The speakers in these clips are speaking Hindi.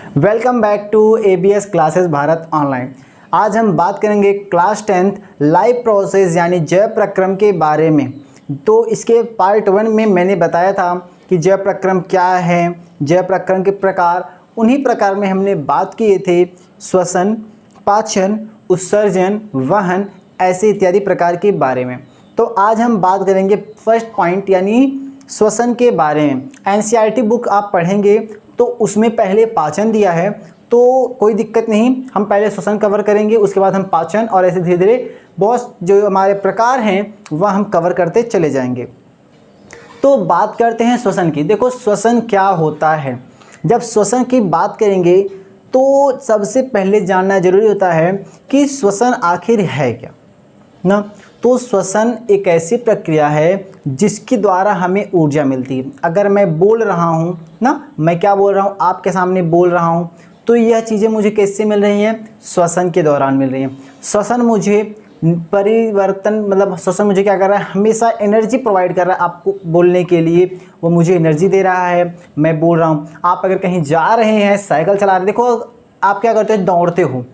Welcome back to ABS classes Bharat online. आज हम बात करेंगे क्लास 10th लाइव प्रोसेस यानी जय प्रक्रम के बारे में। तो इसके पार्ट 1 में मैंने बताया था कि जय प्रक्रम क्या है, जय प्रक्रम के प्रकार। उन्हीं प्रकार में हमने बात किए थे श्वसन, पाचन, उत्सर्जन, वहन, ऐसे इत्यादि प्रकार के बारे में। तो आज हम बात करेंगे फर्स्ट पॉइंट यानी श्वसन के बारे में। NCERT बुक आप पढ़ेंगे तो उसमें पहले पाचन दिया है, तो कोई दिक्कत नहीं, हम पहले श्वसन कवर करेंगे, उसके बाद हम पाचन, और ऐसे धीरे धीरे बहुत जो हमारे प्रकार हैं वह हम कवर करते चले जाएंगे। तो बात करते हैं श्वसन की। देखो श्वसन क्या होता है। जब श्वसन की बात करेंगे तो सबसे पहले जानना जरूरी होता है कि श्वसन आखिर है क्या ना। तो श्वसन एक ऐसी प्रक्रिया है जिसके द्वारा हमें ऊर्जा मिलती है। अगर मैं बोल रहा हूँ ना, मैं क्या बोल रहा हूँ, आपके सामने बोल रहा हूँ, तो यह चीज़ें मुझे कैसे मिल रही हैं, श्वसन के दौरान मिल रही हैं। श्वसन मुझे परिवर्तन मतलब श्वसन मुझे क्या कर रहा है, हमेशा एनर्जी प्रोवाइड कर रहा है आपको बोलने के लिए, वो मुझे एनर्जी दे रहा है। मैं बोल रहा हूँ, आप अगर कहीं जा रहे हैं, साइकिल चला रहे, देखो आप क्या करते हो, दौड़ते हो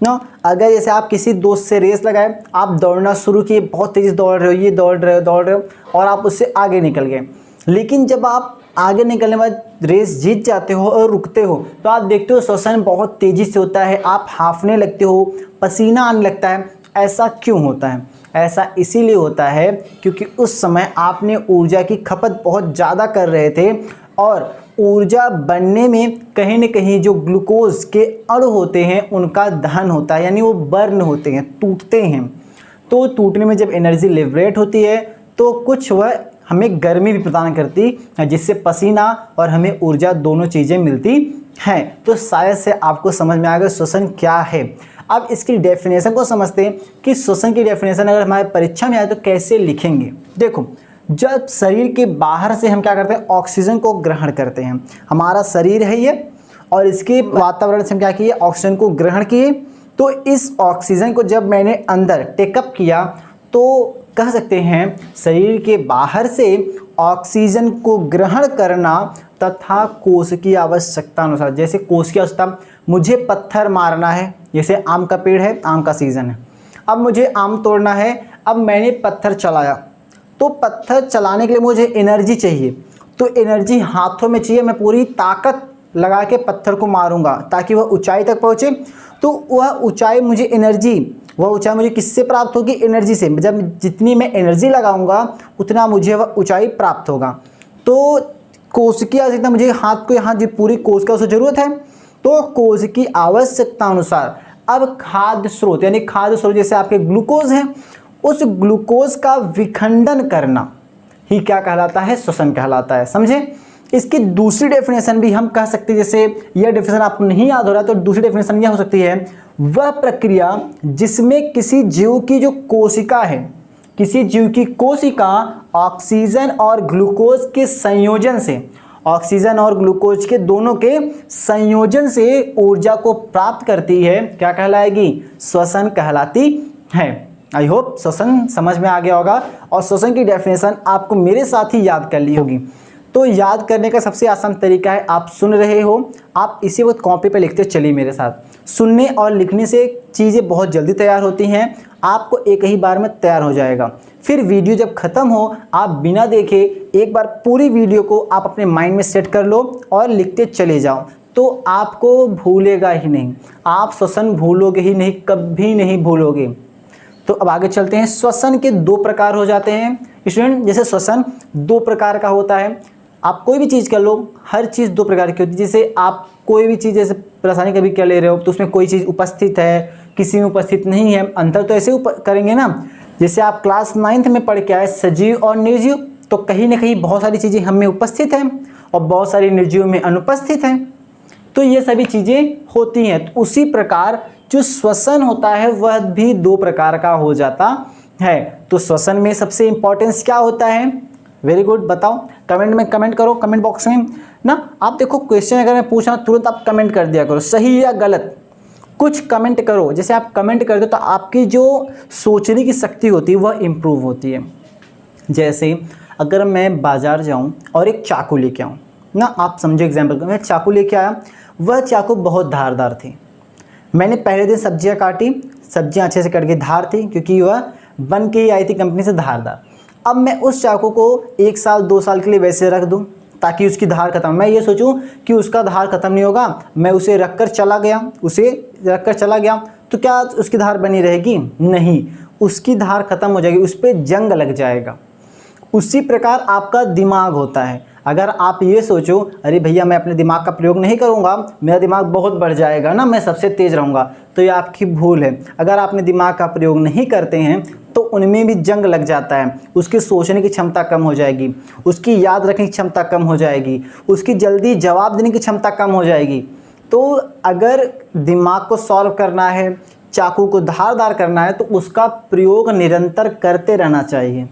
ना। अगर जैसे आप किसी दोस्त से रेस लगाए, आप दौड़ना शुरू किए, बहुत तेज़ी दौड़ रहे हो, ये दौड़ रहे हो और आप उससे आगे निकल गए। लेकिन जब आप आगे निकलने बाद रेस जीत जाते हो और रुकते हो, तो आप देखते हो श्वसन बहुत तेज़ी से होता है, आप हांफने लगते हो, पसीना आने लगता है। ऐसा क्यों होता है? ऐसा इसीलिए होता है क्योंकि उस समय आपने ऊर्जा की खपत बहुत ज़्यादा कर रहे थे, और ऊर्जा बनने में कहीं न कहीं जो ग्लूकोज के अणु होते हैं उनका दहन होता है, यानी वो बर्न होते हैं, टूटते हैं। तो टूटने में जब एनर्जी लिबरेट होती है तो कुछ वह हमें गर्मी भी प्रदान करती है, जिससे पसीना और हमें ऊर्जा दोनों चीज़ें मिलती हैं। तो शायद से आपको समझ में आ गया श्वसन क्या है। अब इसकी डेफिनेशन को समझते हैं कि श्वसन की डेफिनेशन अगर हमारे परीक्षा में आए तो कैसे लिखेंगे। देखो, जब शरीर के बाहर से हम क्या करते हैं, ऑक्सीजन को ग्रहण करते हैं। हमारा शरीर है ये, और इसके वातावरण से हम क्या किए, ऑक्सीजन को ग्रहण किए। तो इस ऑक्सीजन को जब मैंने अंदर टेकअप किया तो कह सकते हैं शरीर के बाहर से ऑक्सीजन को ग्रहण करना तथा कोश की आवश्यकता अनुसार, जैसे कोश की आवश्यकता, मुझे पत्थर मारना है, जैसे आम का पेड़ है, आम का सीज़न है, अब मुझे आम तोड़ना है, अब मैंने पत्थर चलाया, तो पत्थर चलाने के लिए मुझे एनर्जी चाहिए, तो एनर्जी हाथों में चाहिए, मैं पूरी ताकत लगा के पत्थर को मारूंगा ताकि वह ऊंचाई तक पहुंचे। तो वह ऊंचाई मुझे एनर्जी, वह ऊंचाई मुझे किससे प्राप्त होगी, एनर्जी से। जब जितनी मैं एनर्जी लगाऊंगा उतना मुझे वह ऊंचाई प्राप्त होगा। तो कोश की आवश्यकता, मुझे हाथ को यहाँ जो पूरी कोश का उसे ज़रूरत है, तो कोश की आवश्यकता अनुसार अब खाद्य स्रोत, यानी खाद्य स्रोत जैसे आपके ग्लूकोज हैं, उस ग्लूकोज का विखंडन करना ही क्या कहलाता है, श्वसन कहलाता है। समझे? इसकी दूसरी डेफिनेशन भी हम कह सकते हैं, जैसे यह डेफिनेशन आपको नहीं याद हो रहा है तो दूसरी डेफिनेशन यह हो सकती है, वह प्रक्रिया जिसमें किसी जीव की जो कोशिका है, किसी जीव की कोशिका ऑक्सीजन और ग्लूकोज के संयोजन से, ऑक्सीजन और ग्लूकोज के दोनों के संयोजन से ऊर्जा को प्राप्त करती है, क्या कहलाएगी, श्वसन कहलाती है। आई होप श्वसन समझ में आ गया होगा, और श्वसन की डेफिनेशन आपको मेरे साथ ही याद कर ली होगी। तो याद करने का सबसे आसान तरीका है, आप सुन रहे हो, आप इसी वक्त कॉपी पे लिखते चलिए मेरे साथ। सुनने और लिखने से चीज़ें बहुत जल्दी तैयार होती हैं, आपको एक ही बार में तैयार हो जाएगा। फिर वीडियो जब ख़त्म हो, आप बिना देखे एक बार पूरी वीडियो को आप अपने माइंड में सेट कर लो और लिखते चले जाओ, तो आपको भूलेगा ही नहीं, आप श्वसन भूलोगे ही नहीं, कभी नहीं भूलोगे। तो अब आगे चलते हैं। श्वसन के दो प्रकार हो जाते हैं स्टूडेंट। जैसे श्वसन दो प्रकार का होता है, आप कोई भी चीज़ कर लो, हर चीज़ दो प्रकार की होती है। जैसे आप कोई भी चीज़, जैसे रासायनिक कभी क्या ले रहे हो तो उसमें कोई चीज़ उपस्थित है, किसी में उपस्थित नहीं है, अंतर तो ऐसे करेंगे ना। जैसे आप क्लास 9th में पढ़ के आए सजीव और निर्जीव, तो कहीं ना कहीं बहुत सारी चीज़ें हम में उपस्थित हैं और बहुत सारी निर्जीव में अनुपस्थित हैं, तो ये सभी चीज़ें होती हैं। तो उसी प्रकार जो श्वसन होता है वह भी दो प्रकार का हो जाता है। तो श्वसन में सबसे इंपॉर्टेंस क्या होता है, वेरी गुड, बताओ, कमेंट में कमेंट करो, कमेंट बॉक्स में ना। आप देखो क्वेश्चन अगर मैं पूछ रहा हूँ तुरंत आप कमेंट कर दिया करो, सही या गलत कुछ कमेंट करो। जैसे आप कमेंट करते हो तो आपकी जो सोचने की शक्ति होती है वह इम्प्रूव होती है। जैसे अगर मैं बाज़ार जाऊँ और एक चाकू लेके आऊँ ना, आप समझो एग्जाम्पल, मैं चाकू लेके आया, वह चाकू बहुत धारदार थी। मैंने पहले दिन सब्जियां काटी, सब्जियां अच्छे से कट गई, धार थी क्योंकि वह बन के ही आई थी कंपनी से धारदार। अब मैं उस चाकू को 1 साल 2 साल के लिए वैसे रख दूं ताकि उसकी धार खत्म, मैं ये सोचूं कि उसका धार खत्म नहीं होगा, मैं उसे रख कर चला गया तो क्या उसकी धार बनी रहेगी? नहीं, उसकी धार खत्म हो जाएगी, उस पर जंग लग जाएगा। उसी प्रकार आपका दिमाग होता है। अगर आप ये सोचो अरे भैया मैं अपने दिमाग का प्रयोग नहीं करूँगा, मेरा दिमाग बहुत बढ़ जाएगा ना, मैं सबसे तेज़ रहूँगा, तो ये आपकी भूल है। अगर आप अपने दिमाग का प्रयोग नहीं करते हैं तो उनमें भी जंग लग जाता है, उसकी सोचने की क्षमता कम हो जाएगी, उसकी याद रखने की क्षमता कम हो जाएगी, उसकी जल्दी जवाब देने की क्षमता कम हो जाएगी। तो अगर दिमाग को सॉल्व करना है, चाकू को धारदार करना है, तो उसका प्रयोग निरंतर करते रहना चाहिए।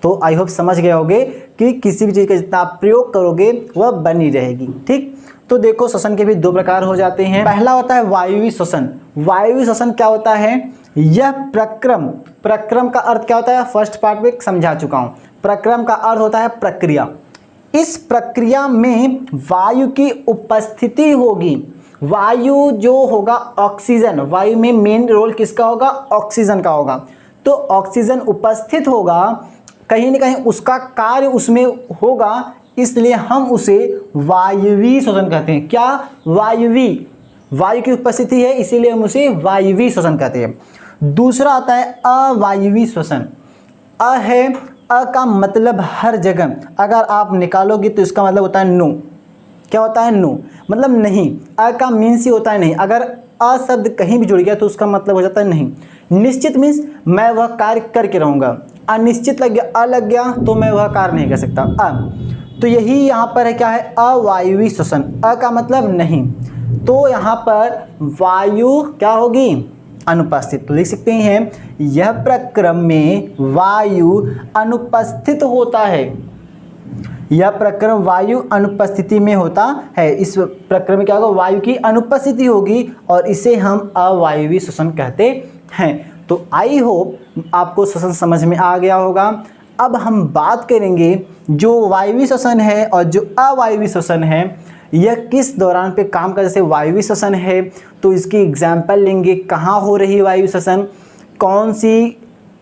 तो आई होप समझ गए होगे कि किसी भी चीज़ का जितना आप प्रयोग करोगे वह बनी रहेगी। ठीक, तो देखो श्वसन के भी 2 प्रकार हो जाते हैं। पहला होता है वायवीय श्वसन। वायवीय श्वसन क्या होता है? यह प्रक्रम का अर्थ क्या होता है? फर्स्ट पार्ट में समझा चुका हूँ। प्रक्रम का अर्थ होता है प्रक्रिया। इस प्रक्रिया में वायु की उपस्थिति होगी। वायु जो होगा ऑक्सीजन, वायु में मेन रोल किसका होगा? ऑक्सीजन का होगा। तो ऑक्सीजन उपस्थित होगा, कहीं ना कहीं उसका कार्य उसमें होगा, इसलिए हम उसे वायवीय श्वसन कहते हैं। क्या? वायवीय, वायु की उपस्थिति है इसीलिए हम उसे वायवीय श्वसन कहते हैं। दूसरा आता है अवायवीय श्वसन। अ का मतलब हर जगह, अगर आप निकालोगे तो इसका मतलब होता है नो। क्या होता है? नो, मतलब नहीं। अ का मीन्स ही होता है नहीं। अगर अ शब्द कहीं भी जुड़ गया तो उसका मतलब हो जाता है नहीं। निश्चित मीन्स मैं वह कार्य करके रहूँगा। अनिश्चित लग गया, अ लग गया तो मैं वह कार्य नहीं कर सकता। तो यही यहाँ पर है, क्या है? अवायवीय श्वसन। अ का मतलब नहीं, तो यहाँ पर वायु क्या होगी? अनुपस्थित। तो लिख सकते हैं यह प्रक्रम में वायु अनुपस्थित होता है। यह प्रक्रम वायु अनुपस्थिति में होता है। इस प्रक्रम में क्या होगा? वायु की अनुपस्थिति होगी और इसे हम अवायवीय श्वसन कहते हैं। तो आई होप आपको श्वसन समझ में आ गया होगा। अब हम बात करेंगे जो वायवीय श्वसन है और जो अवायवीय श्वसन है, यह किस दौरान पे काम कर। जैसे वायवीय श्वसन है तो इसकी एग्जाम्पल लेंगे, कहाँ हो रही है वायवीय श्वसन, कौन सी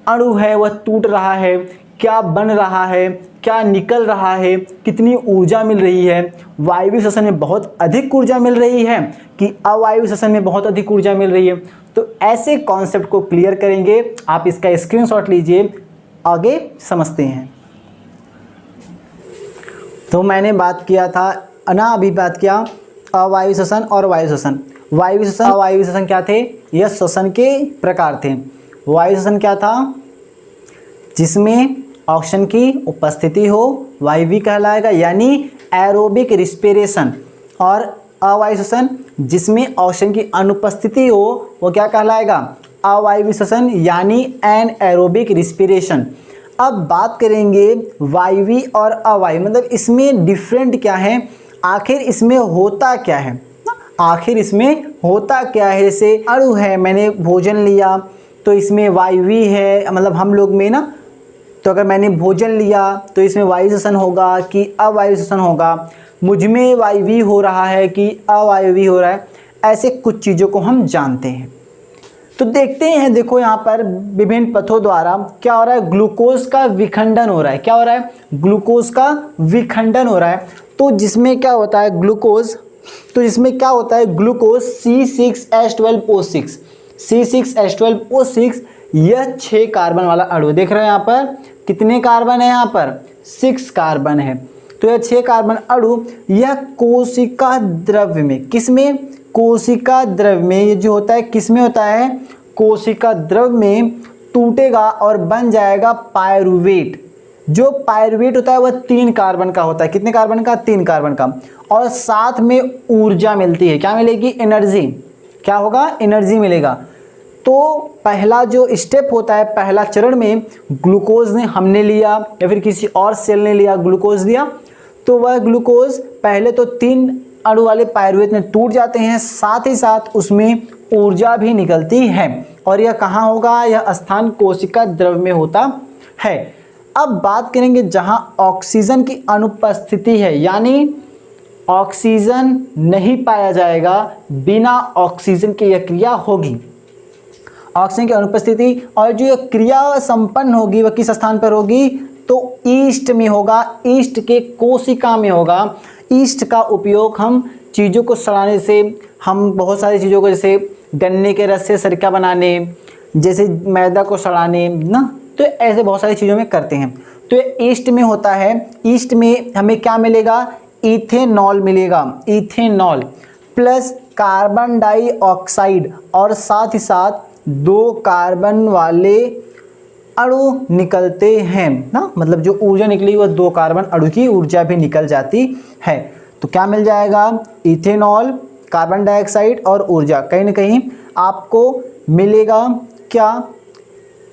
अणु है वह टूट रहा है, क्या बन रहा है, क्या निकल रहा है, कितनी ऊर्जा मिल रही है। वायवीय श्वसन में बहुत अधिक ऊर्जा मिल रही है कि अवायवीय श्वसन में बहुत अधिक ऊर्जा मिल रही है। तो ऐसे कॉन्सेप्ट को क्लियर करेंगे, आप इसका स्क्रीनशॉट लीजिए, आगे समझते हैं। तो मैंने बात किया था अभी बात किया अवायवीय श्वसन और वायु श्वसन। वायवीय श्वसन अवायवीय श्वसन क्या थे? यह श्वसन के प्रकार थे। वायु श्वसन क्या था? जिसमें ऑक्सीजन की उपस्थिति हो, वायवीय कहलाएगा, यानी एरोबिक रिस्पिरेशन। और अवायवीय श्वसन जिसमें ऑक्सीजन की अनुपस्थिति हो, वो क्या कहलाएगा? अवायवीय श्वसन, यानी एनएरोबिक रिस्पिरेशन। अब बात करेंगे वायवीय और अवायवीय, मतलब इसमें डिफरेंट क्या है, आखिर इसमें होता क्या है, आखिर इसमें होता क्या है। जैसे अणु है, मैंने भोजन लिया तो इसमें वायवीय है, मतलब हम लोग में ना, तो अगर मैंने भोजन लिया तो इसमें वायु श्वसन होगा कि अवायु श्वसन होगा, मुझ में वायवीय हो रहा है कि अवायवीय हो रहा है, ऐसे कुछ चीज़ों को हम जानते हैं। तो देखते हैं, देखो यहाँ पर विभिन्न पथों द्वारा क्या हो रहा है, ग्लूकोज का विखंडन हो रहा है। क्या हो रहा है? ग्लूकोज का विखंडन हो रहा है। तो जिसमें क्या होता है ग्लूकोज, तो इसमें क्या होता है ग्लूकोज C6H12O6, C6H12O6, यह 6 कार्बन वाला अणु, देख रहे हैं यहाँ पर कितने कार्बन है, यहाँ पर 6 कार्बन है। तो यह 6 कार्बन अणु यह कोशिका द्रव्य में, किसमें? कोशिका द्रव्य में, ये जो होता है किसमें होता है? कोशिका द्रव्य में टूटेगा और बन जाएगा पायरुवेट। जो पायरुवेट होता है वह 3 कार्बन का होता है। कितने कार्बन का? 3 कार्बन का। और साथ में ऊर्जा मिलती है। क्या मिलेगी? एनर्जी। क्या होगा? एनर्जी मिलेगा। तो पहला जो स्टेप होता है, पहला चरण में ग्लूकोज ने हमने लिया या फिर किसी और सेल ने लिया, ग्लूकोज दिया, तो वह ग्लूकोज पहले तो 3 अणु वाले पायरुवेट में टूट जाते हैं, साथ ही साथ उसमें ऊर्जा भी निकलती है। और यह कहाँ होगा? यह स्थान कोशिका द्रव्य में होता है। अब बात करेंगे जहाँ ऑक्सीजन की अनुपस्थिति है, यानी ऑक्सीजन नहीं पाया जाएगा, बिना ऑक्सीजन की यह क्रिया होगी। ऑक्सीजन की अनुपस्थिति और जो यह क्रिया संपन्न होगी वह किस स्थान पर होगी, तो ईस्ट में होगा, ईस्ट के कोशिका में होगा। ईस्ट का उपयोग हम चीज़ों को सड़ाने से, हम बहुत सारी चीज़ों को, जैसे गन्ने के रस से सिरका बनाने, जैसे मैदा को सड़ाने ना, तो ऐसे बहुत सारी चीज़ों में करते हैं। तो ये ईस्ट में होता है। ईस्ट में हमें क्या मिलेगा, इथेनॉल मिलेगा, इथेनॉल प्लस कार्बन डाइऑक्साइड और साथ ही साथ 2 कार्बन वाले अणु निकलते हैं ना, मतलब जो ऊर्जा निकली वह 2 कार्बन अणु की ऊर्जा भी निकल जाती है। तो क्या मिल जाएगा, इथेनॉल, कार्बन डाइऑक्साइड और ऊर्जा। कहीं ना कहीं आपको मिलेगा क्या,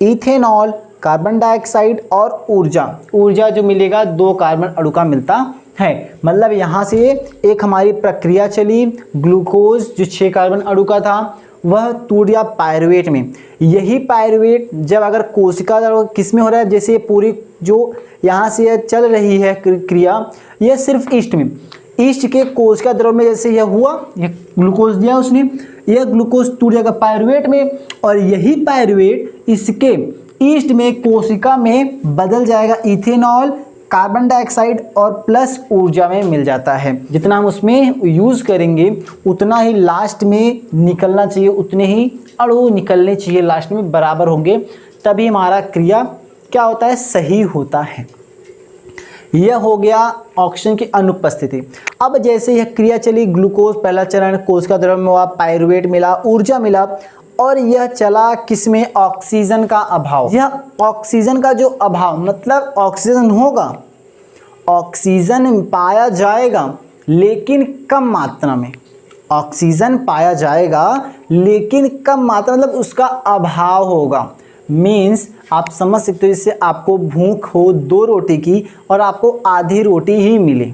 इथेनॉल, कार्बन डाइऑक्साइड और ऊर्जा जो मिलेगा 2 कार्बन अणु का मिलता है। मतलब यहाँ से एक हमारी प्रक्रिया चली, ग्लूकोज जो 6 कार्बन अणु का था वह टूट गया पायरुवेट में। यही पायरुवेट जब अगर कोशिका किस में हो रहा है, जैसे पूरी जो यहाँ से चल रही है क्रिया, यह सिर्फ ईस्ट में, ईस्ट के कोशिका द्रव में जैसे यह हुआ, यह ग्लूकोज दिया उसने, यह ग्लूकोज टूट जाएगा पायरुवेट में, और यही पायरुवेट इसके ईस्ट में कोशिका में बदल जाएगा इथेनॉल, कार्बन डाइऑक्साइड और प्लस ऊर्जा में मिल जाता है। जितना हम उसमें यूज़ करेंगे उतना ही लास्ट में निकलना चाहिए, उतने ही अणु निकलने चाहिए लास्ट में, बराबर होंगे, तभी हमारा क्रिया क्या होता है, सही होता है। यह हो गया ऑक्सीजन की अनुपस्थिति। अब जैसे यह क्रिया चली, ग्लूकोज पहला चरण कोशिका द्रव में हुआ, पायरुवेट मिला, ऊर्जा मिला, और यह चला किसमें, ऑक्सीजन का अभाव। यह ऑक्सीजन का जो अभाव, मतलब ऑक्सीजन होगा, ऑक्सीजन पाया जाएगा लेकिन कम मात्रा में, ऑक्सीजन पाया जाएगा लेकिन कम मात्रा, मतलब उसका अभाव होगा। मीन्स आप समझ सकते हो, जिससे आपको भूख हो 2 रोटी की और आपको आधी रोटी ही मिले,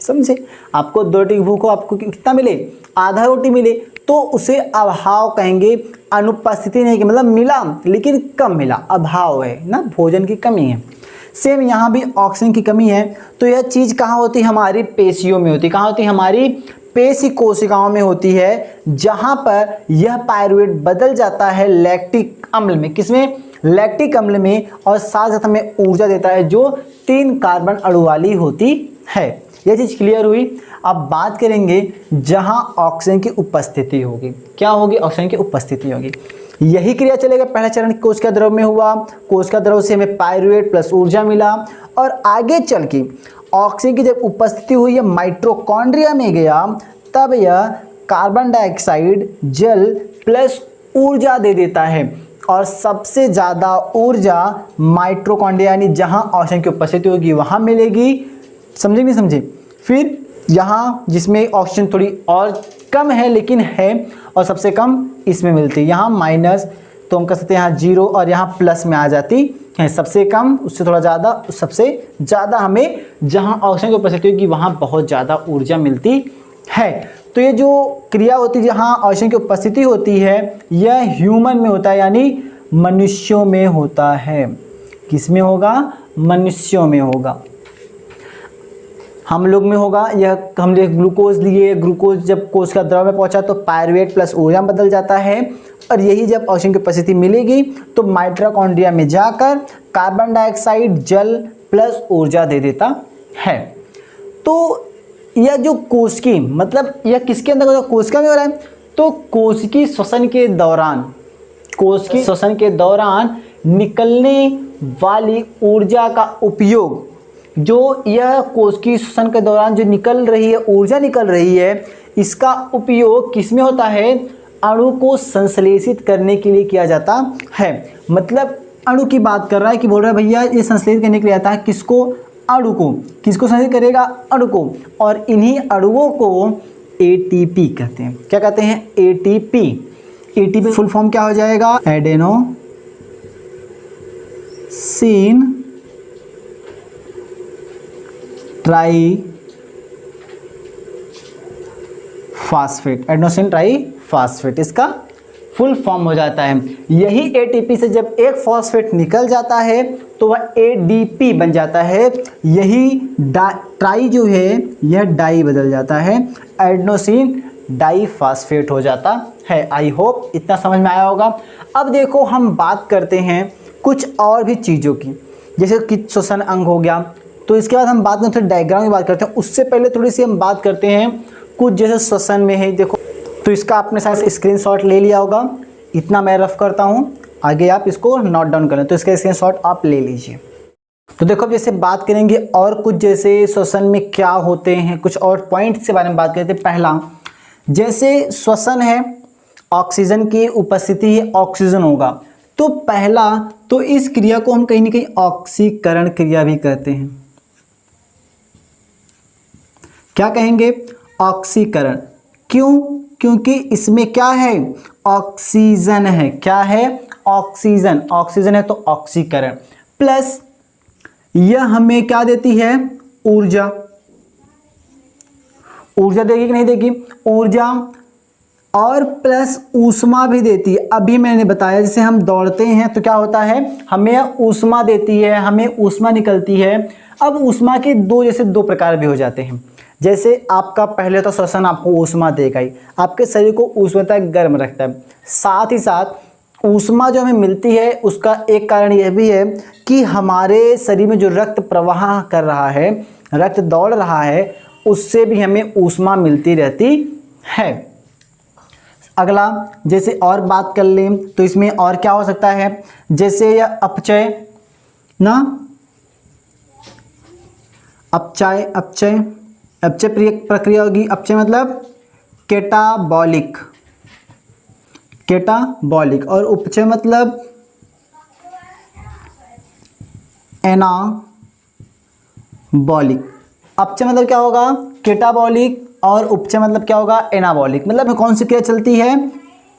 समझे, आपको 2 रोटी की भूख हो, आपको कितना मिले, आधा रोटी मिले, तो उसे अभाव कहेंगे, अनुपस्थिति नहीं कि मतलब मिला लेकिन कम मिला, अभाव है ना, भोजन की कमी है। सेम यहाँ भी ऑक्सीजन की कमी है। तो यह चीज़ कहाँ होती है, हमारी पेशियों में होती है। कहाँ होती है, हमारी पेशी कोशिकाओं में होती है, जहाँ पर यह पायरुवेट बदल जाता है लैक्टिक अम्ल में, किसमें, लैक्टिक अम्ल में, और साथ साथ हमें ऊर्जा देता है जो 3 कार्बन अणु वाली होती है। यह चीज़ क्लियर हुई। अब बात करेंगे जहाँ ऑक्सीजन की उपस्थिति होगी, क्या होगी, ऑक्सीजन की उपस्थिति होगी। यही क्रिया चलेगा, पहला चरण कोशिका द्रव में हुआ, कोशिका द्रव से हमें पायरुवेट प्लस ऊर्जा मिला, और आगे चल के ऑक्सीजन की जब उपस्थिति हुई है माइटोकॉन्ड्रिया में गया, तब यह कार्बन डाइऑक्साइड जल प्लस ऊर्जा दे देता है, और सबसे ज़्यादा ऊर्जा माइटोकॉन्ड्रिया यानी जहाँ ऑक्सीजन की उपस्थिति होगी वहाँ मिलेगी, समझे नहीं समझे। फिर यहाँ जिसमें ऑक्सीजन थोड़ी और कम है लेकिन है, और सबसे कम इसमें मिलती है, यहाँ माइनस, तो हम कह सकते हैं यहाँ 0 और यहाँ प्लस में आ जाती है, सबसे कम उससे थोड़ा ज़्यादा, सबसे ज़्यादा हमें जहाँ ऑक्सीजन की उपस्थिति होगी वहाँ बहुत ज़्यादा ऊर्जा मिलती है। तो ये जो क्रिया होती है जहाँ ऑक्सीजन की उपस्थिति होती है, यह ह्यूमन में होता है, यानी मनुष्यों में होता है। किस में होगा, मनुष्यों में होगा, हम लोग में होगा। यह हमने ग्लूकोज लिए, ग्लूकोज जब कोशिका द्रव में पहुंचा तो पायरुवेट प्लस ऊर्जा बदल जाता है, और यही जब ऑक्सीजन की उपस्थिति मिलेगी तो माइटोकॉन्ड्रिया में जाकर कार्बन डाइऑक्साइड जल प्लस ऊर्जा दे देता है। तो यह जो कोशिकी, मतलब यह किसके अंदर, कोशिका में हो रहा है, तो कोशिकी श्वसन के दौरान, कोशिकी श्वसन के दौरान निकलने वाली ऊर्जा का उपयोग, जो यह कोशिकी श्वसन के दौरान जो निकल रही है ऊर्जा निकल रही है, इसका उपयोग किसमें होता है, अणु को संश्लेषित करने के लिए किया जाता है। मतलब अणु की बात कर रहा है कि बोल रहा है भैया ये संश्लेषित करने के लिए आता है, किसको, अणु को। किसको संश्लेषित करेगा, अणु को, और इन्हीं अणुओं को एटीपी कहते हैं। क्या कहते हैं, एटीपी। एटीपी फुल फॉर्म क्या हो जाएगा, एडेनोसिन ट्राईफॉस्फेट, एडेनोसिन ट्राईफॉस्फेट इसका फुल फॉर्म हो जाता है। यही एटीपी से जब एक फॉस्फेट निकल जाता है तो वह ADP बन जाता है। यही ट्राई जो है यह डाई बदल जाता है, एडेनोसिन डाइफॉस्फेट हो जाता है। आई होप इतना समझ में आया होगा। अब देखो हम बात करते हैं कुछ और भी चीज़ों की, जैसे कि श्वसन अंग हो गया, तो इसके बाद हम बात करते हैं डायग्राम की बात करते हैं। उससे पहले थोड़ी सी हम बात करते हैं कुछ जैसे श्वसन में है। देखो तो इसका आपने शायद स्क्रीनशॉट ले लिया होगा, इतना मैं रफ करता हूँ, आगे आप इसको नोट डाउन करें, तो इसका स्क्रीनशॉट आप ले लीजिए। तो देखो अब जैसे बात करेंगे और कुछ जैसे श्वसन में क्या होते हैं, कुछ और पॉइंट्स के बारे में बात करते हैं। पहला, जैसे श्वसन है, ऑक्सीजन की उपस्थिति है, ऑक्सीजन होगा, तो पहला तो इस क्रिया को हम कहीं ना कहीं ऑक्सीकरण क्रिया भी कहते हैं। क्या कहेंगे? ऑक्सीकरण। क्यों? क्योंकि इसमें क्या है? ऑक्सीजन है। क्या है? ऑक्सीजन। ऑक्सीजन है तो ऑक्सीकरण। प्लस यह हमें क्या देती है? ऊर्जा। ऊर्जा देगी कि नहीं देगी? ऊर्जा, और प्लस ऊष्मा भी देती है। अभी मैंने बताया जैसे हम दौड़ते हैं तो क्या होता है, हमें ऊष्मा देती है, हमें ऊष्मा निकलती है। अब ऊष्मा के दो प्रकार भी हो जाते हैं। जैसे आपका पहले तो श्वसन आपको ऊष्मा देगा ही, आपके शरीर को ऊष्मता गर्म रखता है। साथ ही साथ ऊष्मा जो हमें मिलती है उसका एक कारण यह भी है कि हमारे शरीर में जो रक्त प्रवाह कर रहा है, रक्त दौड़ रहा है, उससे भी हमें ऊष्मा मिलती रहती है। अगला जैसे और बात कर लें तो इसमें और क्या हो सकता है, जैसे यह अपचय ना, अपचय प्रक्रिया होगी। अपचय मतलब कैटाबॉलिक, और उपचय मतलब एनाबॉलिक। अपचय मतलब क्या होगा? कैटाबॉलिक, और उपचय मतलब क्या होगा? एनाबॉलिक। मतलब कौन सी क्रिया चलती है?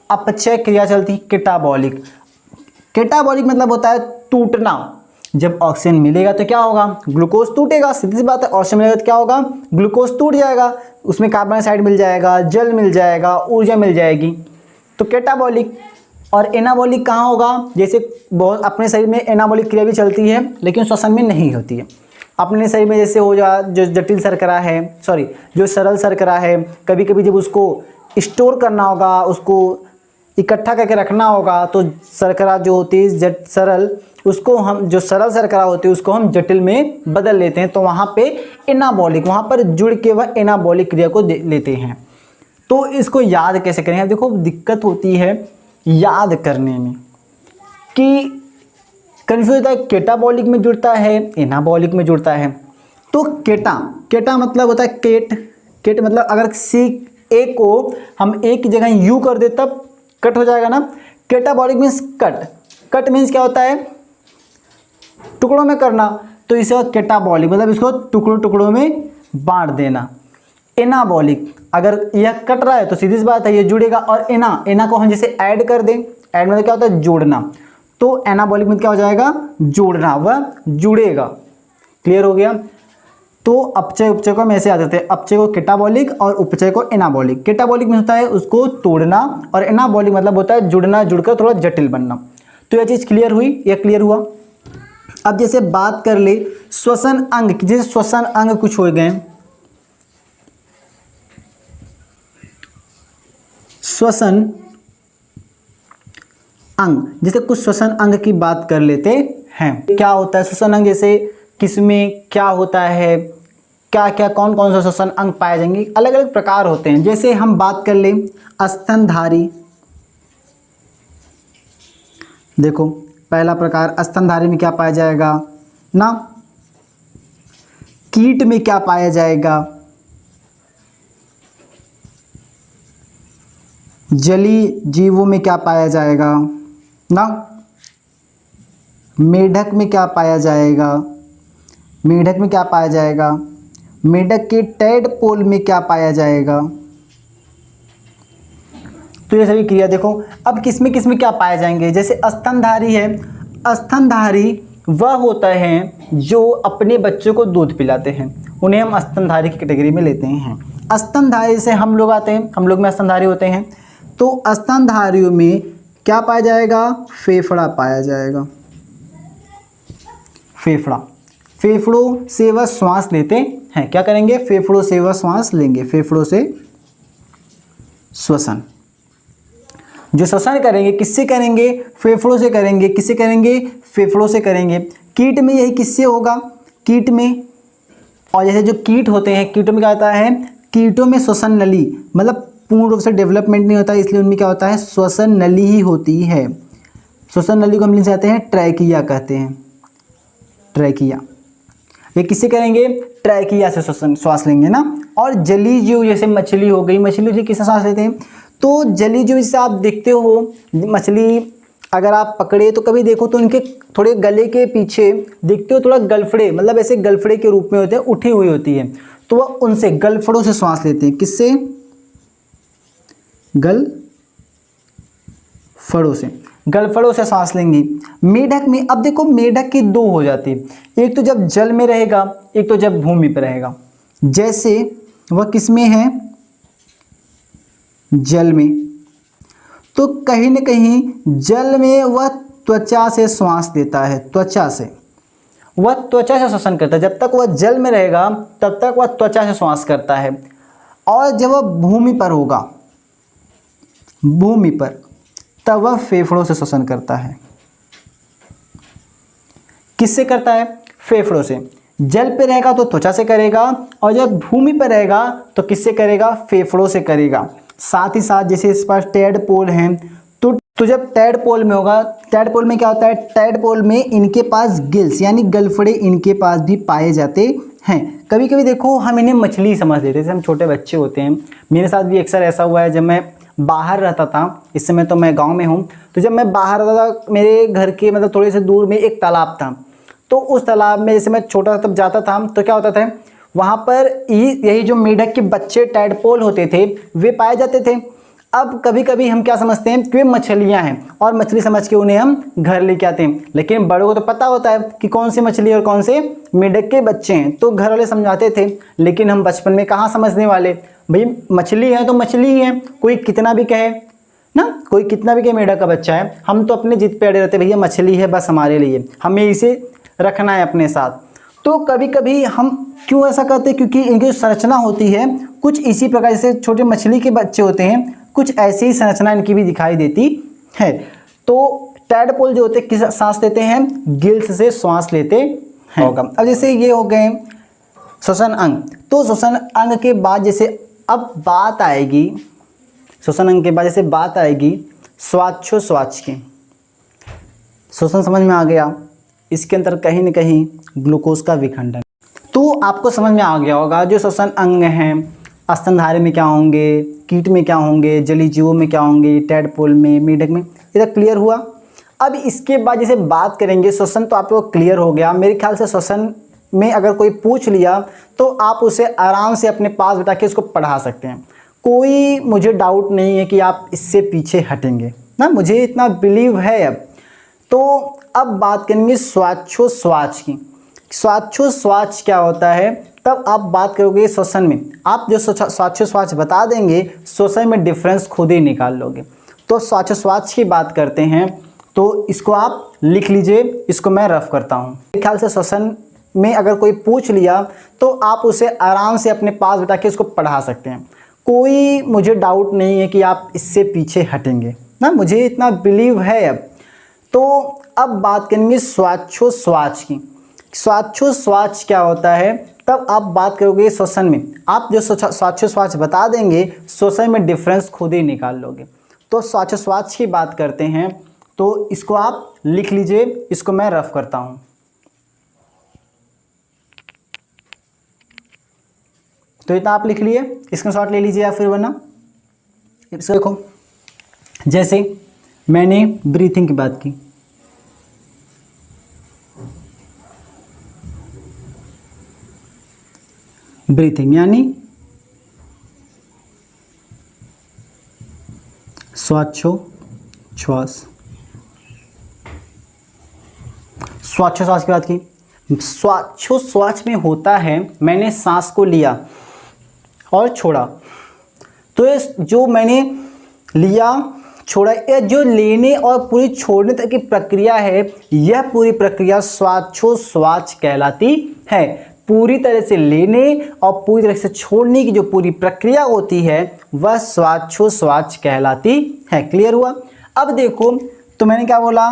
अपचय क्रिया चलती है, कैटाबॉलिक। कैटाबॉलिक मतलब होता है टूटना। जब ऑक्सीजन मिलेगा तो क्या होगा? ग्लूकोज टूटेगा, सीधी सी बात है। ऑक्सीजन मिलेगा तो क्या होगा? ग्लूकोज टूट जाएगा, उसमें कार्बन डाइऑक्साइड मिल जाएगा, जल मिल जाएगा, ऊर्जा मिल जाएगी, तो कैटाबॉलिक। और एनाबॉलिक कहाँ होगा? जैसे बहुत अपने शरीर में एनाबॉलिक क्रिया भी चलती है लेकिन श्वसन में नहीं होती है। अपने शरीर में जैसे हो जा जो जटिल शर्करा है, जो सरल शर्करा है, कभी कभी जब उसको स्टोर करना होगा, उसको इकट्ठा करके रखना होगा, तो शर्करा जो होती है सरल, उसको हम जो सरल शर्करा होती है उसको हम जटिल में बदल लेते हैं, तो वहाँ पे एनाबॉलिक, वहाँ पर जुड़ के वह एनाबॉलिक क्रिया को लेते हैं। तो इसको याद कैसे करें? अब देखो दिक्कत होती है याद करने में कि कन्फ्यूज होता है, कैटाबॉलिक में जुड़ता है, एनाबॉलिक में जुड़ता है। तो केटा मतलब होता है केट मतलब अगर किसी ए को हम ए की जगह यू कर दे तब कट हो जाएगा ना। कैटाबॉलिक मीन्स कट मीन्स क्या होता है? टुकड़ों में करना, तो इसे कैटाबॉलिक मतलब इसको टुकड़ों में बांट देना। एनाबॉलिक अगर यह कट रहा है तो सीधी सी बात है ये जुड़ेगा, और एना को हम जैसे ऐड कर दें, ऐड मतलब क्या होता है? जोड़ना, तो एनाबॉलिक में क्या हो जाएगा? जोड़ना, वह जुड़ेगा। क्लियर हो गया? तो अपचय उपचय को हम ऐसे याद करते हैं, अपचय को कैटाबॉलिक और उपचय को एनाबॉलिक। कैटाबॉलिक में होता है उसको तोड़ना, और एनाबॉलिक मतलब होता है जुड़ना, जुड़कर थोड़ा जटिल बनना। तो यह चीज़ क्लियर हुई? यह क्लियर हुआ। अब जैसे बात कर ले श्वसन अंग की, जैसे श्वसन अंग कुछ हो गए, श्वसन अंग, जैसे कुछ श्वसन अंग की बात कर लेते हैं। क्या होता है श्वसन अंग? जैसे किसमें क्या होता है, क्या क्या कौन कौन सा श्वसन अंग पाए जाएंगे? अलग अलग प्रकार होते हैं। जैसे हम बात कर लें स्तनधारी, देखो पहला प्रकार स्तनधारी में क्या पाया जाएगा ना, कीट में क्या पाया जाएगा, जलीय जीवों में क्या पाया जाएगा ना, मेढक में क्या पाया जाएगा, मेढक में क्या पाया जाएगा, मेढक के टैडपोल में क्या पाया जाएगा। तो ये सभी क्रिया देखो। अब किसमें क्या पाए जाएंगे? जैसे स्तनधारी है, स्तनधारी वह होता है जो अपने बच्चों को दूध पिलाते हैं, उन्हें हम स्तनधारी की कैटेगरी में लेते हैं। स्तनधारी से हम लोग आते हैं, हम लोग में स्तनधारी होते हैं। तो स्तनधारियों में क्या पाया जाएगा? फेफड़ा पाया जाएगा। फेफड़ा, फेफड़ों से वह श्वास लेते हैं। क्या करेंगे? फेफड़ों से वह श्वास लेंगे, फेफड़ों से श्वसन। जो श्वसन करेंगे किससे करेंगे? फेफड़ों से करेंगे। किससे करेंगे? फेफड़ों से करेंगे। कीट में यही किससे होगा? कीट में, और जैसे जो कीट होते हैं, कीटों में क्या होता है? कीटों में श्वसन नली मतलब पूर्ण रूप से डेवलपमेंट नहीं होता है, इसलिए उनमें क्या होता है? श्वसन नली ही होती है। श्वसन नली को हम लिख जाते हैं ट्रैकिया कहते हैं, ट्रैकिया। ये किससे करेंगे? ट्रैकिया से श्वसन श्वास लेंगे ना। और जलीय जीव जैसे मछली हो गई, मछली जी किससे सांस लेते हैं? तो जलीय जीव जैसे आप देखते हो, मछली अगर आप पकड़े तो कभी देखो तो उनके थोड़े गले के पीछे देखते हो थोड़ा गलफड़े, मतलब ऐसे गलफड़े के रूप में होते हैं, उठी हुई होती है, तो वह उनसे गलफड़ों से श्वास लेते हैं। किससे? गलफड़ों से, गलफड़ों से सांस लेंगे। मेढक में अब देखो, मेढक की दो हो जाती है, एक तो जब जल में रहेगा, एक तो जब भूमि पर रहेगा। जैसे वह किस में है? जल में, तो कहीं न कहीं जल में वह त्वचा से श्वास देता है, त्वचा से, वह त्वचा से श्वसन करता है। जब तक वह जल में रहेगा तब तक वह त्वचा से श्वास करता है, और जब वह भूमि पर होगा, भूमि पर, तब वह फेफड़ों से श्वसन करता है। किससे करता है? फेफड़ों से। जल पे रहेगा तो त्वचा से करेगा, और जब भूमि पर रहेगा तो किससे करेगा? फेफड़ों से करेगा। साथ ही साथ जैसे इस पास टैडपोल हैं, तो जब टैडपोल में होगा, टैडपोल में क्या होता है? टैडपोल में इनके पास गिल्स यानी गलफड़े इनके पास भी पाए जाते हैं। कभी कभी देखो हम इन्हें मछली समझ लेते हैं, जैसे हम छोटे बच्चे होते हैं। मेरे साथ भी अक्सर ऐसा हुआ है, जब मैं बाहर रहता था, इस समय तो मैं गाँव में हूँ, तो जब मैं बाहर रहता था, मेरे घर के मतलब थोड़े से दूर में एक तालाब था, तो उस तालाब में जैसे मैं छोटा तब जाता था, तो क्या होता था वहाँ पर यही जो मेढक के बच्चे टैडपोल होते थे वे पाए जाते थे। अब कभी कभी हम क्या समझते हैं कि वे मछलियाँ हैं, और मछली समझ के उन्हें हम घर लेके आते हैं, लेकिन बड़ों को तो पता होता है कि कौन सी मछली और कौन से मेढक के बच्चे हैं, तो घर वाले समझाते थे। लेकिन हम बचपन में कहाँ समझने वाले, भाई मछली है तो मछली ही है, कोई कितना भी कहे ना, कोई कितना भी कहे मेढक का बच्चा है, हम तो अपने जिद पे अड़े रहते, भैया मछली है बस हमारे लिए, हमें इसे रखना है अपने साथ। तो कभी कभी हम क्यों ऐसा करते हैं? क्योंकि इनकी जो संरचना होती है कुछ इसी प्रकार, जैसे छोटे मछली के बच्चे होते हैं, कुछ ऐसी ही संरचना इनकी भी दिखाई देती है। तो टैडपोल जो होते हैं किस सांस लेते हैं? गिल्स से श्वास लेते हैं। अब जैसे ये हो गए श्वसन अंग, तो श्वसन अंग के बाद जैसे अब बात आएगी, श्वसन अंग के बाद जैसे बात आएगी श्वासोच्छ्वास की। श्वसन समझ में आ गया, इसके अंदर कहीं न कहीं ग्लूकोज का विखंडन, तो आपको समझ में आ गया होगा जो श्वसन अंग हैं स्तनधारी में क्या होंगे, कीट में क्या होंगे, जलीय जीवों में क्या होंगे, टैडपोल में, मेढक में। ये तक क्लियर हुआ। अब इसके बाद जैसे बात करेंगे श्वसन, तो आप लोग क्लियर हो गया मेरे ख्याल से। श्वसन में अगर कोई पूछ लिया तो आप उसे आराम से अपने पास बिठा के उसको पढ़ा सकते हैं, कोई मुझे डाउट नहीं है कि आप इससे पीछे हटेंगे ना, मुझे इतना बिलीव है। तो अब बात करेंगे श्वासोच्छ्वास की। श्वासोच्छ्वास क्या होता है, तब आप बात करोगे श्वसन में। आप जो श्वासोच्छ्वास बता देंगे, श्वसन में डिफरेंस खुद ही निकाल लोगे। तो श्वासोच्छ्वास की बात करते हैं, तो इसको आप लिख लीजिए, इसको मैं रफ करता हूँ। मेरे ख्याल से श्वसन में अगर कोई पूछ लिया तो आप उसे आराम से अपने पास बिठा के उसको पढ़ा सकते हैं, कोई मुझे डाउट नहीं है कि आप इससे पीछे हटेंगे ना, मुझे इतना बिलीव है। अब तो अब बात करेंगे श्वासोच्छ्वास की। श्वासोच्छ्वास क्या होता है, तब आप बात करोगे श्वसन में। आप जो श्वासोच्छ्वास बता देंगे, श्वसन में डिफरेंस खुद ही निकाल लोगे। तो श्वासोच्छ्वास की बात करते हैं, तो इसको आप लिख लीजिए, इसको मैं रफ करता हूँ। तो इतना आप लिख लिए, स्क्रीनशॉट ले लीजिए या फिर वरना इसको देखो। जैसे मैंने ब्रीथिंग की बात की, ब्रीथिंग यानी श्वासोच्छ्वास। श्वासोच्छ्वास की बात की, श्वासोच्छ्वास में होता है मैंने सांस को लिया और छोड़ा, तो जो मैंने लिया छोड़ा, यह जो लेने और पूरी छोड़ने तक की प्रक्रिया है, यह पूरी प्रक्रिया श्वासोच्छ्वास कहलाती है। पूरी तरह से लेने और पूरी तरह से छोड़ने की जो पूरी प्रक्रिया होती है वह श्वासोच्छ्वास कहलाती है। क्लियर हुआ? अब देखो, तो मैंने क्या बोला,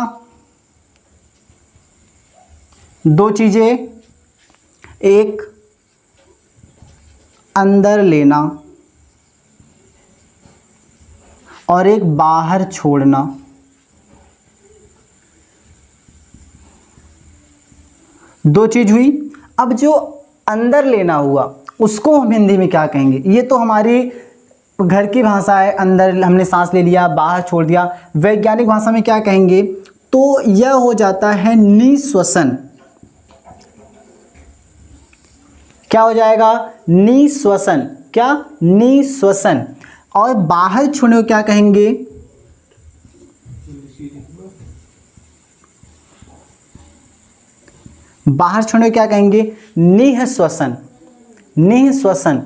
दो चीजें, एक अंदर लेना और एक बाहर छोड़ना। दो चीज हुई। अब जो अंदर लेना हुआ उसको हम हिंदी में क्या कहेंगे? ये तो हमारी घर की भाषा है, अंदर हमने सांस ले लिया, बाहर छोड़ दिया। वैज्ञानिक भाषा में क्या कहेंगे? तो यह हो जाता है निःश्वसन। क्या हो जाएगा? निःश्वसन। क्या? निःश्वसन। और बाहर छोड़ने को क्या कहेंगे? बाहर छोड़ने को क्या कहेंगे? निःश्वसन। निःश्वसन।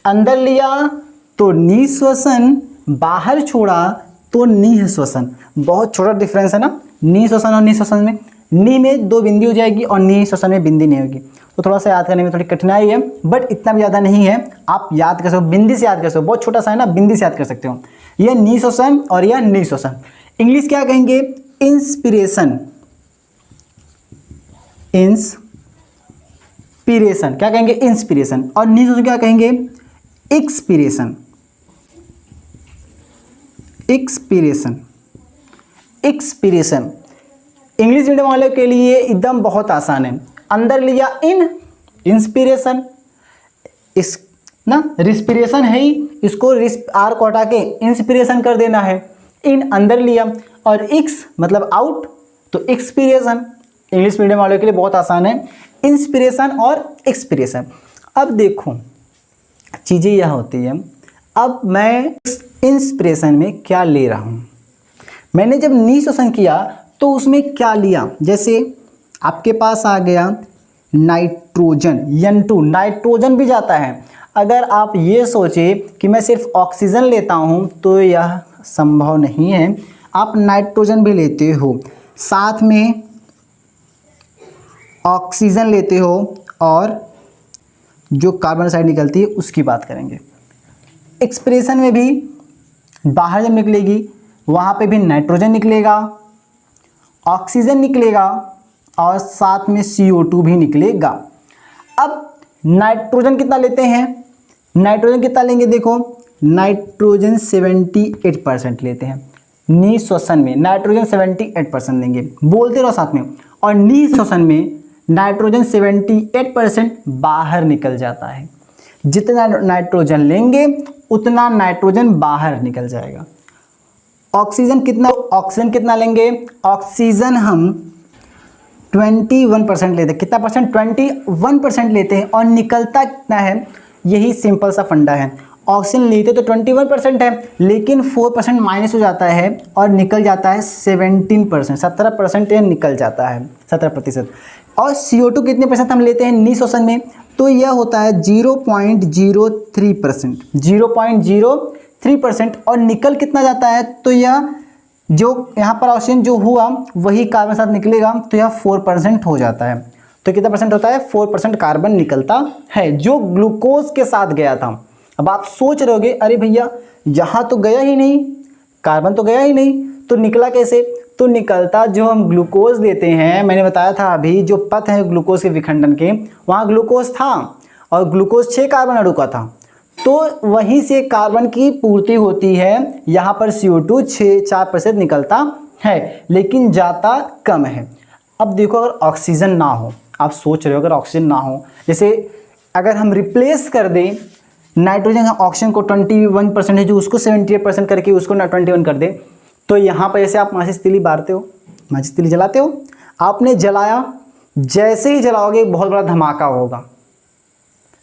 अंदर लिया तो निःश्वसन, बाहर छोड़ा तो निःश्वसन। बहुत छोटा डिफरेंस है ना निःश्वसन और निःश्वसन में। नी में दो बिंदी हो जाएगी और निःश्वसन में बिंदी नहीं होगी, तो थोड़ा सा याद करने में थोड़ी कठिनाई है, बट इतना भी ज़्यादा नहीं है। आप याद कर सकते हो, बिंदी से याद कर सकते हो, बहुत छोटा सा है ना, बिंदी से याद कर सकते हो। यह निःश्वसन और यह निःश्वसन। इंग्लिश क्या कहेंगे? इंस्पिरेशन। इंस्पिरेशन क्या कहेंगे? इंस्पिरेशन। और निःश्वसन क्या कहेंगे? Expiration. Expiration. Expiration. English medium वाले के लिए एकदम बहुत आसान है। अंदर लिया इन, इंस्पिरेशन। इस ना रिस्पिरेशन है ही, इसको आर को हटा के इंस्पिरेशन कर देना है। इन अंदर लिया और एक्स मतलब आउट, तो एक्सपीरेशन। इंग्लिश मीडियम वालों के लिए बहुत आसान है, इंस्पिरेशन और एक्सपीरेशन। अब देखो चीज़ें यह होती है, अब मैं इंस्पिरेशन में क्या ले रहा हूँ। मैंने जब निःश्वसन किया तो उसमें क्या लिया? जैसे आपके पास आ गया नाइट्रोजन, N2, नाइट्रोजन भी जाता है। अगर आप ये सोचे कि मैं सिर्फ ऑक्सीजन लेता हूँ तो यह संभव नहीं है। आप नाइट्रोजन भी लेते हो, साथ में ऑक्सीजन लेते हो, और जो कार्बन डाइऑक्साइड निकलती है उसकी बात करेंगे। एक्सप्रेशन में भी बाहर जब निकलेगी वहाँ पे भी नाइट्रोजन निकलेगा, ऑक्सीजन निकलेगा और साथ में CO2 भी निकलेगा। अब नाइट्रोजन कितना लेते हैं? नाइट्रोजन कितना लेंगे? देखो नाइट्रोजन 78% लेते हैं निःश्वसन में। नाइट्रोजन 78% लेंगे, बोलते रहो साथ में। और निःश्वसन में नाइट्रोजन 78% बाहर निकल जाता है। जितना नाइट्रोजन लेंगे उतना नाइट्रोजन बाहर निकल जाएगा। ऑक्सीजन कितना लेंगे? ऑक्सीजन हम 21% लेते हैं। कितना परसेंट? 21% लेते हैं। और निकलता कितना है? यही सिंपल सा फंडा है। ऑक्सीजन लेते तो 21% है, लेकिन 4% माइनस हो जाता है और निकल जाता है 17%, 17% ये निकल जाता है, 17%। और CO2 कितने परसेंट हम लेते हैं निःश्वसन में? तो यह होता है 0.03%, 0.03%। और निकल कितना जाता है? तो यह जो यहाँ पर ऑक्सीजन जो हुआ वही कार्बन साथ निकलेगा, तो यह 4% हो जाता है। तो कितना परसेंट होता है? 4% कार्बन निकलता है, जो ग्लूकोज के साथ गया था। अब आप सोच रहे होगे, अरे भैया यहाँ तो गया ही नहीं, कार्बन तो गया ही नहीं, तो निकला कैसे? तो निकलता जो हम ग्लूकोज देते हैं, मैंने बताया था अभी, जो पथ है ग्लूकोज के विखंडन के, वहाँ ग्लूकोज था और ग्लूकोज 6 कार्बन अणु का था, तो वहीं से कार्बन की पूर्ति होती है। यहाँ पर CO2 4% निकलता है, लेकिन जाता कम है। अब देखो अगर ऑक्सीजन ना हो, आप सोच रहे हो अगर ऑक्सीजन ना हो, जैसे अगर हम रिप्लेस कर दें नाइट्रोजन ऑक्सीजन को 21% है जो उसको 78% करके उसको 21 कर दे, तो यहाँ पर जैसे आप माचिस तीली बारते हो, माचिस तीली जलाते हो, आपने जलाया, जैसे ही जलाओगे एक बहुत बड़ा धमाका होगा,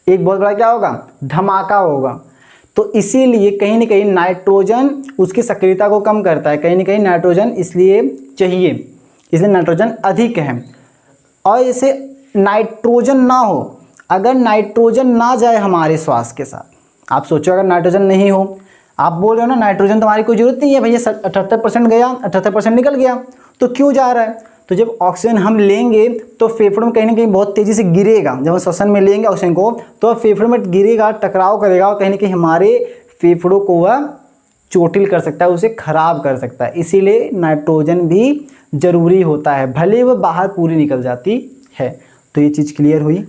एक बहुत बड़ा क्या होगा? धमाका होगा। तो इसीलिए कहीं ना कहीं नाइट्रोजन उसकी सक्रियता को कम करता है, कहीं ना कहीं नाइट्रोजन इसलिए चाहिए, इसलिए नाइट्रोजन अधिक है। और जैसे नाइट्रोजन ना हो, अगर नाइट्रोजन ना जाए हमारे श्वास के साथ, आप सोचो अगर नाइट्रोजन नहीं हो, आप बोल रहे हो ना नाइट्रोजन तुम्हारी कोई जरूरत नहीं है भैया, 78% गया, 78% निकल गया, तो क्यों जा रहा है? तो जब ऑक्सीजन हम लेंगे तो फेफड़ों में कहीं ना कहीं बहुत तेज़ी से गिरेगा। जब हम श्वसन में लेंगे ऑक्सीजन को तो फेफड़ों में गिरेगा, टकराव करेगा और कहीं ना कहीं हमारे फेफड़ों को वह चोटिल कर सकता है, उसे खराब कर सकता है। इसीलिए नाइट्रोजन भी ज़रूरी होता है, भले वह बाहर पूरी निकल जाती है। तो ये चीज़ क्लियर हुई।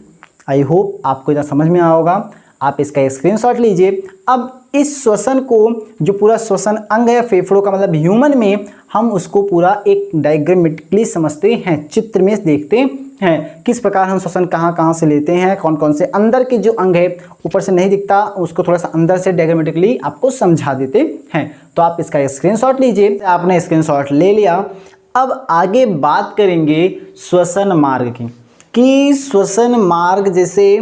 आई होप आपको इतना समझ में आया होगा। आप इसका एक स्क्रीनशॉट लीजिए। अब इस श्वसन को, जो पूरा श्वसन अंग है फेफड़ों का, मतलब ह्यूमन में, हम उसको पूरा एक डायग्रामेटिकली समझते हैं, चित्र में देखते हैं किस प्रकार हम श्वसन कहाँ कहाँ से लेते हैं, कौन कौन से अंदर के जो अंग है, ऊपर से नहीं दिखता उसको थोड़ा सा अंदर से डायग्रामेटिकली आपको समझा देते हैं। तो आप इसका एक स्क्रीनशॉट लीजिए। आपने स्क्रीनशॉट ले लिया। अब आगे बात करेंगे श्वसन मार्ग की, कि श्वसन मार्ग जैसे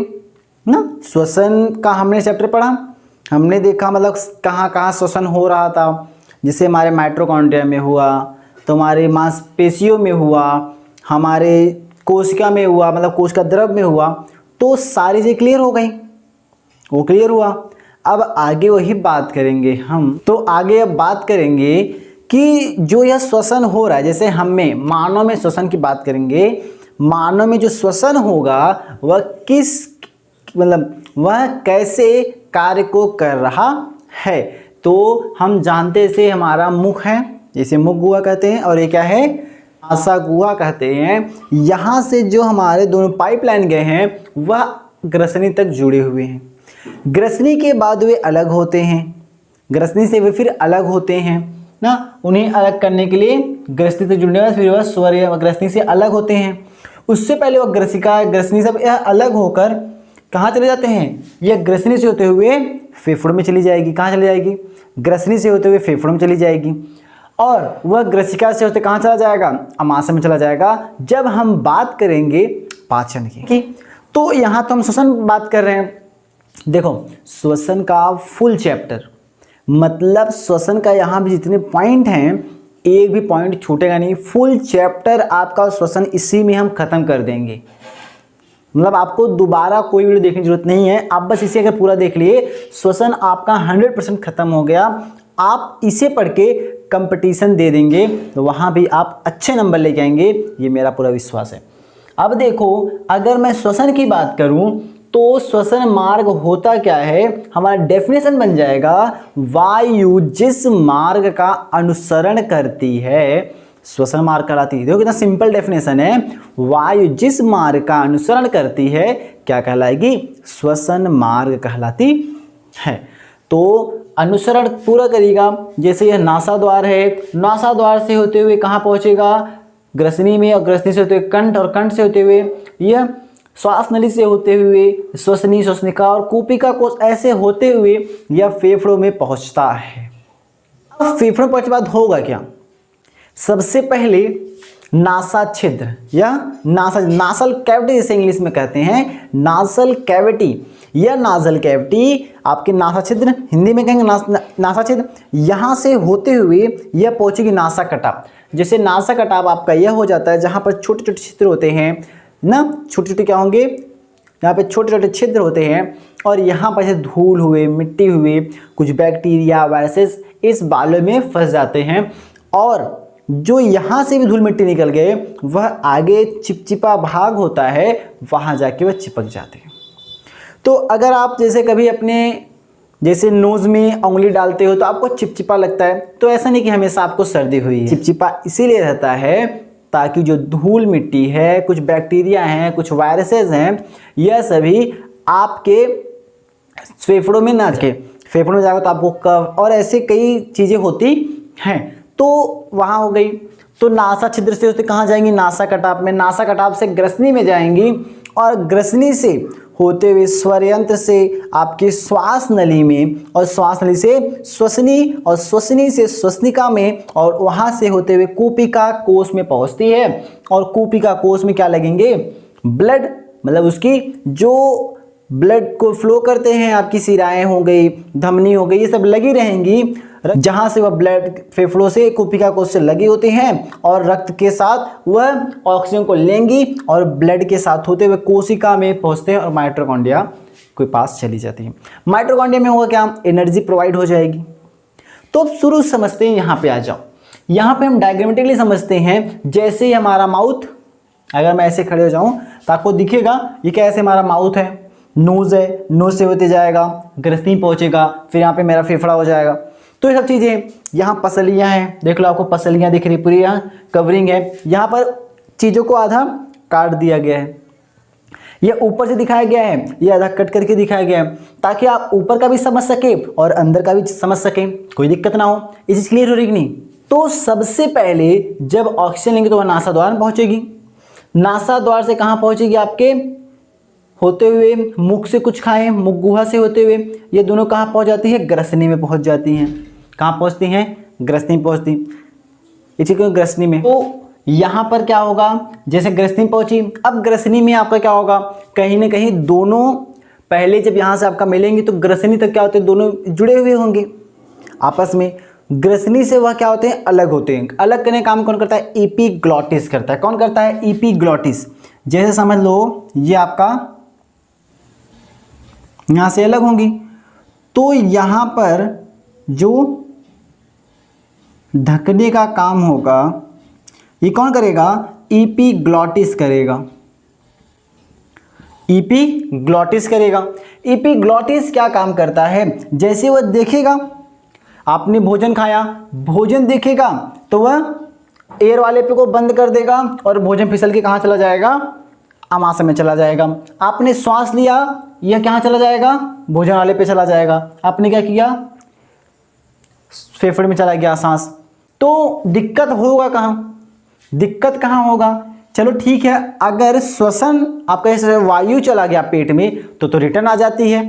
ना, श्वसन का हमने चैप्टर पढ़ा, हमने देखा मतलब कहाँ कहाँ श्वसन हो रहा था। जैसे हमारे माइटोकॉन्ड्रिया में हुआ, तो हमारे मांसपेशियों में हुआ, हमारे कोशिका में हुआ, मतलब कोशिका द्रव में हुआ। तो सारी चीज़ें क्लियर हो गई, वो क्लियर हुआ। अब आगे वही बात करेंगे हम। तो आगे अब बात करेंगे कि जो यह श्वसन हो रहा है, जैसे हमें मानव में श्वसन की बात करेंगे। मानव में जो श्वसन होगा वह किस, मतलब वह कैसे कार्य को कर रहा है। तो हम जानते से हमारा मुख है, इसे मुख गुहा कहते हैं, और ये क्या है, नासा गुहा कहते हैं। यहाँ से जो हमारे दोनों पाइपलाइन गए हैं वह ग्रसनी तक जुड़े हुए हैं। ग्रसनी के बाद वे अलग होते हैं, ग्रसनी से वे फिर अलग होते हैं ना। उन्हें अलग करने के लिए ग्रसनी से जुड़ने के बाद फिर वह स्वर ग्रसनी से अलग होते हैं। उससे पहले वह ग्रसिका, ग्रसनी सब यह अलग होकर कहाँ चले जाते हैं, यह ग्रसनी से होते हुए फेफड़ों में चली जाएगी। कहाँ चली जाएगी, ग्रसनी से होते हुए फेफड़ों में चली जाएगी। और वह ग्रसिका से होते कहाँ चला जाएगा, अमाशय में चला जाएगा। जब हम बात करेंगे पाचन की, तो यहाँ तो हम श्वसन बात कर रहे हैं। देखो श्वसन का फुल चैप्टर, मतलब श्वसन का यहाँ भी जितने पॉइंट हैं एक भी पॉइंट छूटेगा नहीं। फुल चैप्टर आपका श्वसन इसी में हम खत्म कर देंगे। मतलब आपको दोबारा कोई वीडियो देखने की जरूरत नहीं है, आप बस इसे अगर पूरा देख लिए, श्वसन आपका 100% खत्म हो गया। आप इसे पढ़ के कंपटीशन दे देंगे तो वहाँ भी आप अच्छे नंबर लेके आएंगे, ये मेरा पूरा विश्वास है। अब देखो, अगर मैं श्वसन की बात करूँ तो श्वसन मार्ग होता क्या है, हमारा डेफिनेशन बन जाएगा, वायु जिस मार्ग का अनुसरण करती है श्वसन मार्ग कहलाती है। देखो कितना सिंपल डेफिनेशन है, वायु जिस मार्ग का अनुसरण करती है क्या कहलाएगी, श्वसन मार्ग कहलाती है। तो अनुसरण पूरा करेगा। जैसे यह नासा द्वार है, नासा द्वार से होते हुए कहाँ पहुँचेगा, ग्रसनी में, और ग्रसनी से होते हुए कंठ, और कंठ से होते हुए यह श्वास नली से होते हुए श्वसनी, श्वसनिका और कूपिका कोश, ऐसे होते हुए यह फेफड़ों में पहुँचता है। अब फेफड़ों में पहुँचने के बाद होगा क्या, सबसे पहले नासा छिद्र या नासल कैविटी जिसे इंग्लिश में कहते हैं, नासल कैविटी या नाजल कैविटी, आपके नासा छिद्र हिंदी में कहेंगे नासा छिद्र, यहाँ से होते हुए यह पहुँचेगी नासा कटाव। जैसे नासा कटाव आपका यह हो जाता है जहाँ पर छोटे छोटे छिद्र होते हैं ना, छोटे छोटे क्या होंगे, यहाँ पे छोटे छोटे छिद्र होते हैं, और यहाँ पर जैसे धूल हुए, मिट्टी हुए, कुछ बैक्टीरिया, वायरसेस इस बालों में फंस जाते हैं, और जो यहाँ से भी धूल मिट्टी निकल गए वह आगे चिपचिपा भाग होता है, वहाँ जाके वह चिपक जाते हैं। तो अगर आप जैसे कभी अपने जैसे नोज़ में उंगली डालते हो तो आपको चिपचिपा लगता है, तो ऐसा नहीं कि हमेशा आपको सर्दी हुई है। चिपचिपा इसीलिए रहता है ताकि जो धूल मिट्टी है, कुछ बैक्टीरिया हैं, कुछ वायरसेस हैं, यह सभी आपके फेफड़ों में ना जाए। फेफड़ों में जाएगा तो आपको कफ और ऐसे कई चीज़ें होती हैं, तो वहाँ हो गई। तो नासा छिद्र से होते कहाँ जाएंगी, नासा कटाव में, नासा कटाव से ग्रसनी में जाएंगी, और ग्रसनी से होते हुए स्वरयंत्र से आपकी श्वास नली में, और श्वास नली से श्वसनी, और श्वसनी से श्वसनिका में, और वहाँ से होते हुए कूपिका कोश में पहुँचती है। और कूपिका कोश में क्या लगेंगे, ब्लड, मतलब उसकी जो ब्लड को फ्लो करते हैं, आपकी सिराएं हो गई, धमनी हो गई, ये सब लगी रहेंगी, जहाँ से वह ब्लड फेफड़ों से कूपिका कोश से लगी होती हैं, और रक्त के साथ वह ऑक्सीजन को लेंगी और ब्लड के साथ होते हुए कोशिका में पहुँचते हैं और माइटोकॉन्ड्रिया के पास चली जाती है। माइटोकॉन्ड्रिया में होगा क्या, एनर्जी प्रोवाइड हो जाएगी, तो अब शुरू समझते हैं, यहाँ पे आ जाओ। यहाँ पे हम डायग्रामेटिकली समझते हैं। जैसे ही हमारा माउथ, अगर मैं ऐसे खड़े हो जाऊँ तो आपको दिखेगा ये कैसे हमारा माउथ है, नोज़ है, नोज़ से होते जाएगा, ग्रसनी पहुँचेगा, फिर यहाँ पे मेरा फेफड़ा हो जाएगा। तो ये सब चीज़ें, यहाँ पसलियाँ हैं, देख लो आपको पसलियाँ दिख रही, पूरी यहाँ कवरिंग है। यहाँ पर चीज़ों को आधा काट दिया गया है, ये ऊपर से दिखाया गया है, ये आधा कट करके दिखाया गया है, ताकि आप ऊपर का भी समझ सके और अंदर का भी समझ सके, कोई दिक्कत ना हो। ये चीज़ क्लियर हो रही कि नहीं? तो सबसे पहले जब ऑक्सीजन लेंगे तो वह नासा द्वार में पहुँचेगी, नासा द्वार से कहाँ पहुँचेगी? आपके होते हुए मुख से कुछ खाएं, मुख गुहा से होते हुए ये दोनों कहाँ पहुँच जाती है? ग्रसनी में पहुँच जाती हैं। कहाँ पहुँचती हैं? ग्रसनी पहुँचती। ये चीज़ ग्रसनी में। तो यहाँ पर क्या होगा? जैसे ग्रसनी पहुँची, अब ग्रसनी में आपका क्या होगा? कहीं ना कहीं दोनों पहले जब यहाँ से आपका मिलेंगे तो ग्रसनी तक क्या होते हैं? दोनों जुड़े हुए होंगे आपस में। ग्रसनी से वह क्या होते हैं? अलग होते हैं। अलग करने का काम कौन करता है? एपिग्लॉटिस करता है। कौन करता है? एपिग्लॉटिस। जैसे समझ लो ये आपका यहाँ से अलग होंगी, तो यहाँ पर जो ढकने का काम होगा ये कौन करेगा? एपिग्लॉटिस करेगा। एपिग्लॉटिस करेगा। एपिग्लॉटिस क्या काम करता है? जैसे वह देखेगा, आपने भोजन खाया, भोजन देखेगा तो वह एयर वाले पे को बंद कर देगा और भोजन फिसल के कहाँ चला जाएगा? आमाशय में चला जाएगा। आपने श्वास लिया, यह कहाँ चला जाएगा? भोजन वाले पे चला जाएगा। आपने क्या किया? फेफड़े में चला गया सांस। तो दिक्कत होगा कहाँ? दिक्कत कहाँ होगा? चलो ठीक है, अगर श्वसन आपका ऐसे वायु चला गया पेट में तो रिटर्न आ जाती है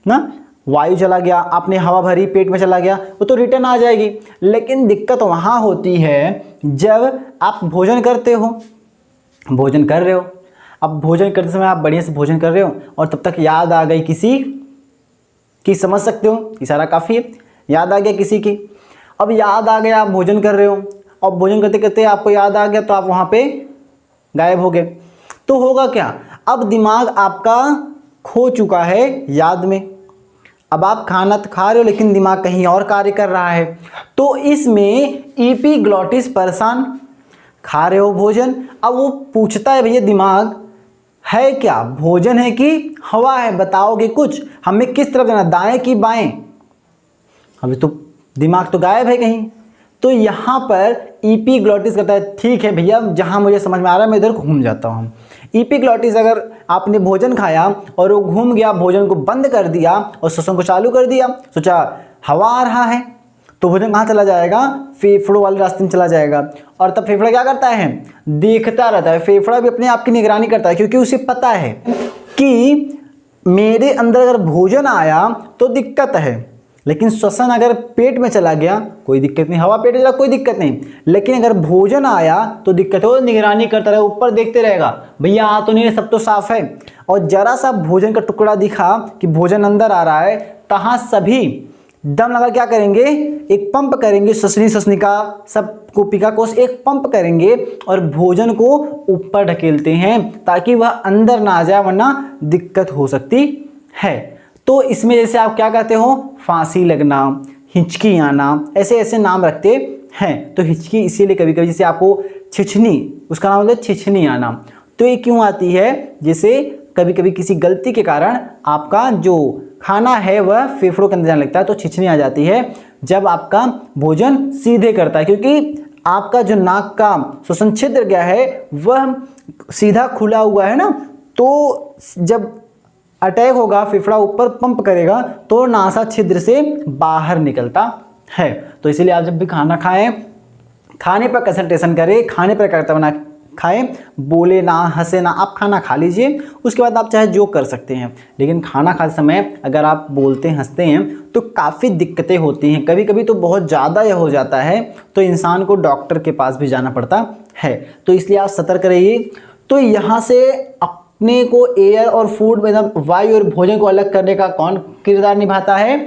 ना। वायु चला गया, आपने हवा भरी, पेट में चला गया, वो तो रिटर्न आ जाएगी। लेकिन दिक्कत वहाँ होती है जब आप भोजन करते हो, भोजन कर रहे हो। अब भोजन करते समय आप बढ़िया से भोजन कर रहे हो और तब तक याद आ गई किसी की, समझ सकते हो, इशारा काफ़ी है, याद आ गया किसी की। अब याद आ गया, आप भोजन कर रहे हो और भोजन करते करते आपको याद आ गया तो आप वहाँ पे गायब हो गए। तो होगा क्या? अब दिमाग आपका खो चुका है याद में। अब आप खाना तो खा रहे हो लेकिन दिमाग कहीं और कार्य कर रहा है। तो इसमें एपिग्लॉटिस परेशान, खा रहे हो भोजन, अब वो पूछता है भैया दिमाग है क्या? भोजन है कि हवा है? बताओगे कुछ, हमें किस तरफ जाना, दाएं कि बाएं? अभी तो दिमाग तो गायब है कहीं। तो यहाँ पर एपिग्लॉटिस कहता है ठीक है भैया, जहाँ मुझे समझ में आ रहा है मैं इधर घूम जाता हूँ। एपिग्लॉटिस, अगर आपने भोजन खाया और वो घूम गया, भोजन को बंद कर दिया और श्वसन को चालू कर दिया, सोचा हवा आ रहा है तो भोजन कहाँ चला जाएगा? फेफड़ों वाले रास्ते में चला जाएगा। और तब फेफड़ा क्या करता है? देखता रहता है। फेफड़ा भी अपने आप की निगरानी करता है, क्योंकि उसे पता है कि मेरे अंदर अगर भोजन आया तो दिक्कत है, लेकिन श्वसन अगर पेट में चला गया कोई दिक्कत नहीं, हवा पेट में चला कोई दिक्कत नहीं। लेकिन अगर भोजन आया तो दिक्कत है, वो निगरानी करता रहे, ऊपर देखते रहेगा भैया आ तो नहीं है, सब तो साफ है। और जरा सा भोजन का टुकड़ा दिखा कि भोजन अंदर आ रहा है, तहाँ सभी दम लगा क्या करेंगे? एक पंप करेंगे, श्वसनिका सब कोशिका कोश एक पंप करेंगे और भोजन को ऊपर ढकेलते हैं ताकि वह अंदर ना आ जाए, वरना दिक्कत हो सकती है। तो इसमें जैसे आप क्या कहते हो? फांसी लगना, हिचकी आना, ऐसे ऐसे नाम रखते हैं। तो हिचकी इसीलिए कभी कभी, जैसे आपको छिछनी, उसका नाम होता है छिछनी आना। तो ये क्यों आती है? जैसे कभी कभी किसी गलती के कारण आपका जो खाना है वह फेफड़ों के अंदर जाने लगता है तो छिछनी आ जाती है जब आपका भोजन सीधे करता है, क्योंकि आपका जो नाक का श्वसन छिद्र गया है वह सीधा खुला हुआ है ना। तो जब अटैक होगा, फेफड़ा ऊपर पंप करेगा तो नासा छिद्र से बाहर निकलता है। तो इसीलिए आप जब भी खाना खाएं, खाने पर कंसंट्रेशन करें, खाने पर करता बना खाएं, बोले ना, हंसे ना। आप खाना खा लीजिए, उसके बाद आप चाहे जो कर सकते हैं, लेकिन खाना खाते समय अगर आप बोलते हंसते हैं तो काफ़ी दिक्कतें होती हैं। कभी कभी तो बहुत ज़्यादा यह हो जाता है तो इंसान को डॉक्टर के पास भी जाना पड़ता है। तो इसलिए आप सतर्क रहिए। तो यहाँ से अपने को एयर और फूड, मतलब वायु और भोजन को अलग करने का कौन किरदार निभाता है?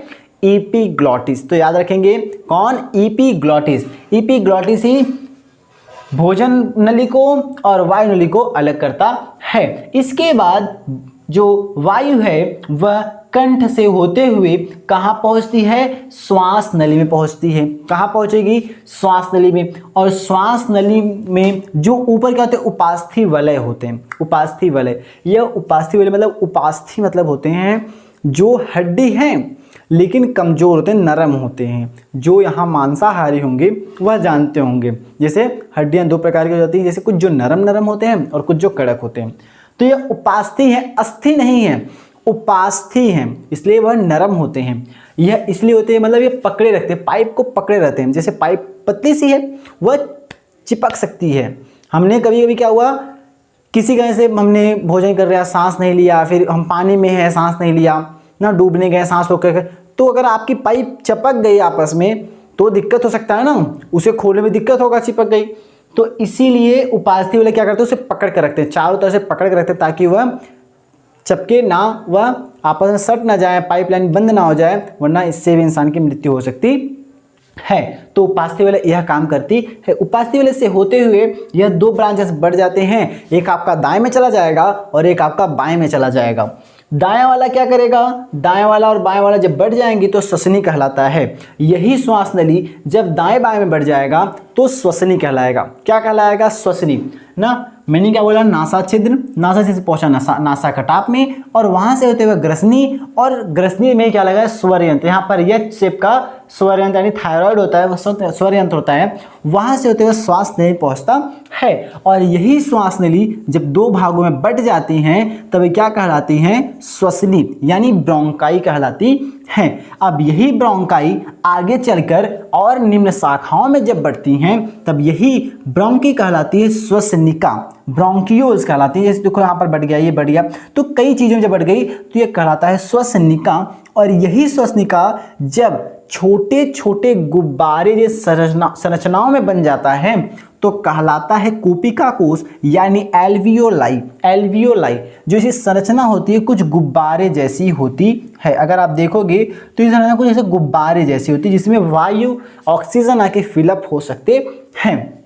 एपिग्लॉटिस। तो याद रखेंगे कौन? एपिग्लॉटिस। एपिग्लॉटिस ही भोजन नली को और वायु नली को अलग करता है। इसके बाद जो वायु है वह कंठ से होते हुए कहाँ पहुँचती है, श्वास नली में पहुँचती है। कहाँ पहुँचेगी, श्वास नली में। और श्वास नली में जो ऊपर क्या होते हैं, उपास्थि वलय होते हैं। उपास्थि वलय, यह उपास्थि वलय मतलब उपास्थि मतलब होते हैं जो हड्डी हैं लेकिन कमज़ोर होते हैं, नरम होते हैं। जो यहाँ मांसाहारी होंगे वह जानते होंगे, जैसे हड्डियाँ दो प्रकार की हो जाती हैं, जैसे कुछ जो नरम नरम होते हैं और कुछ जो कड़क होते हैं। तो ये उपास्थि है, अस्थि नहीं है, उपास्थि हैं, इसलिए वह नरम होते हैं। यह इसलिए होते हैं मतलब ये पकड़े रखते हैं, पाइप को पकड़े रहते हैं। जैसे पाइप पतली सी है वह चिपक सकती है। हमने कभी कभी क्या हुआ, किसी का से हमने भोजन कर रहा, सांस नहीं लिया, फिर हम पानी में है, सांस नहीं लिया ना, डूबने गए, सांस रोक कर, तो अगर आपकी पाइप चिपक गई आपस में तो दिक्कत हो सकता है ना, उसे खोलने में दिक्कत होगा, चिपक गई। तो इसीलिए उपास्थि वाले क्या करते हैं, उसे पकड़ कर रखते हैं, चारों तरफ से पकड़ कर रखते हैं ताकि वह चपके ना, वह आपस में सट ना जाए, पाइपलाइन बंद ना हो जाए, वरना इससे भी इंसान की मृत्यु हो सकती है। तो उपास्थि वाले यह काम करती है। उपास्थि वाले से होते हुए यह दो ब्रांचेस बढ़ जाते हैं, एक आपका दाएं में चला जाएगा और एक आपका बाएं में चला जाएगा। दायां वाला क्या करेगा, दायां वाला और बाएं वाला जब बढ़ जाएंगे तो श्वसनी कहलाता है। यही श्वास नली जब दाएं बाएं में बढ़ जाएगा तो श्वसनी कहलाएगा। क्या कहलाएगा, श्वसनी ना। मैंने क्या बोला, नासा छिद्र, नासा छिद्र पहुंचा नासा कटाप में, और वहां से होते हुए ग्रसनी, और ग्रसनी में क्या लगा, स्वर यंत्र। यहाँ पर एच शेप का स्वर यंत्र यानी थायराइड होता है, वह स्वर यंत्र होता है, वहां से होते हुए श्वास नली पहुंचता है। और यही श्वास नली जब दो भागों में बट जाती हैं तब क्या कहलाती हैं, श्वसनी यानी ब्रोंकाई कहलाती हैं। अब यही ब्रोंकाई आगे चलकर और निम्न शाखाओं में जब बढ़ती हैं तब यही ब्रोंकी कहलाती है श्वसनिका, ब्रोंकियोल्स कहलाती है। जैसे देखो यहाँ पर बढ़ गया, ये बढ़ गया, तो कई चीज़ों में जब बढ़ गई तो ये कहलाता है श्वसनिका। और यही श्वसनिका जब छोटे छोटे गुब्बारे जैसे संरचनाओं में बन जाता है तो कहलाता है कूपिका कोश यानी एल्वियोलाई। एल्वियोलाई जो इसी संरचना होती है कुछ गुब्बारे जैसी होती है। अगर आप देखोगे तो ये संरचना कुछ ऐसे गुब्बारे जैसी होती है जिसमें वायु ऑक्सीजन आके फिलअप हो सकते हैं।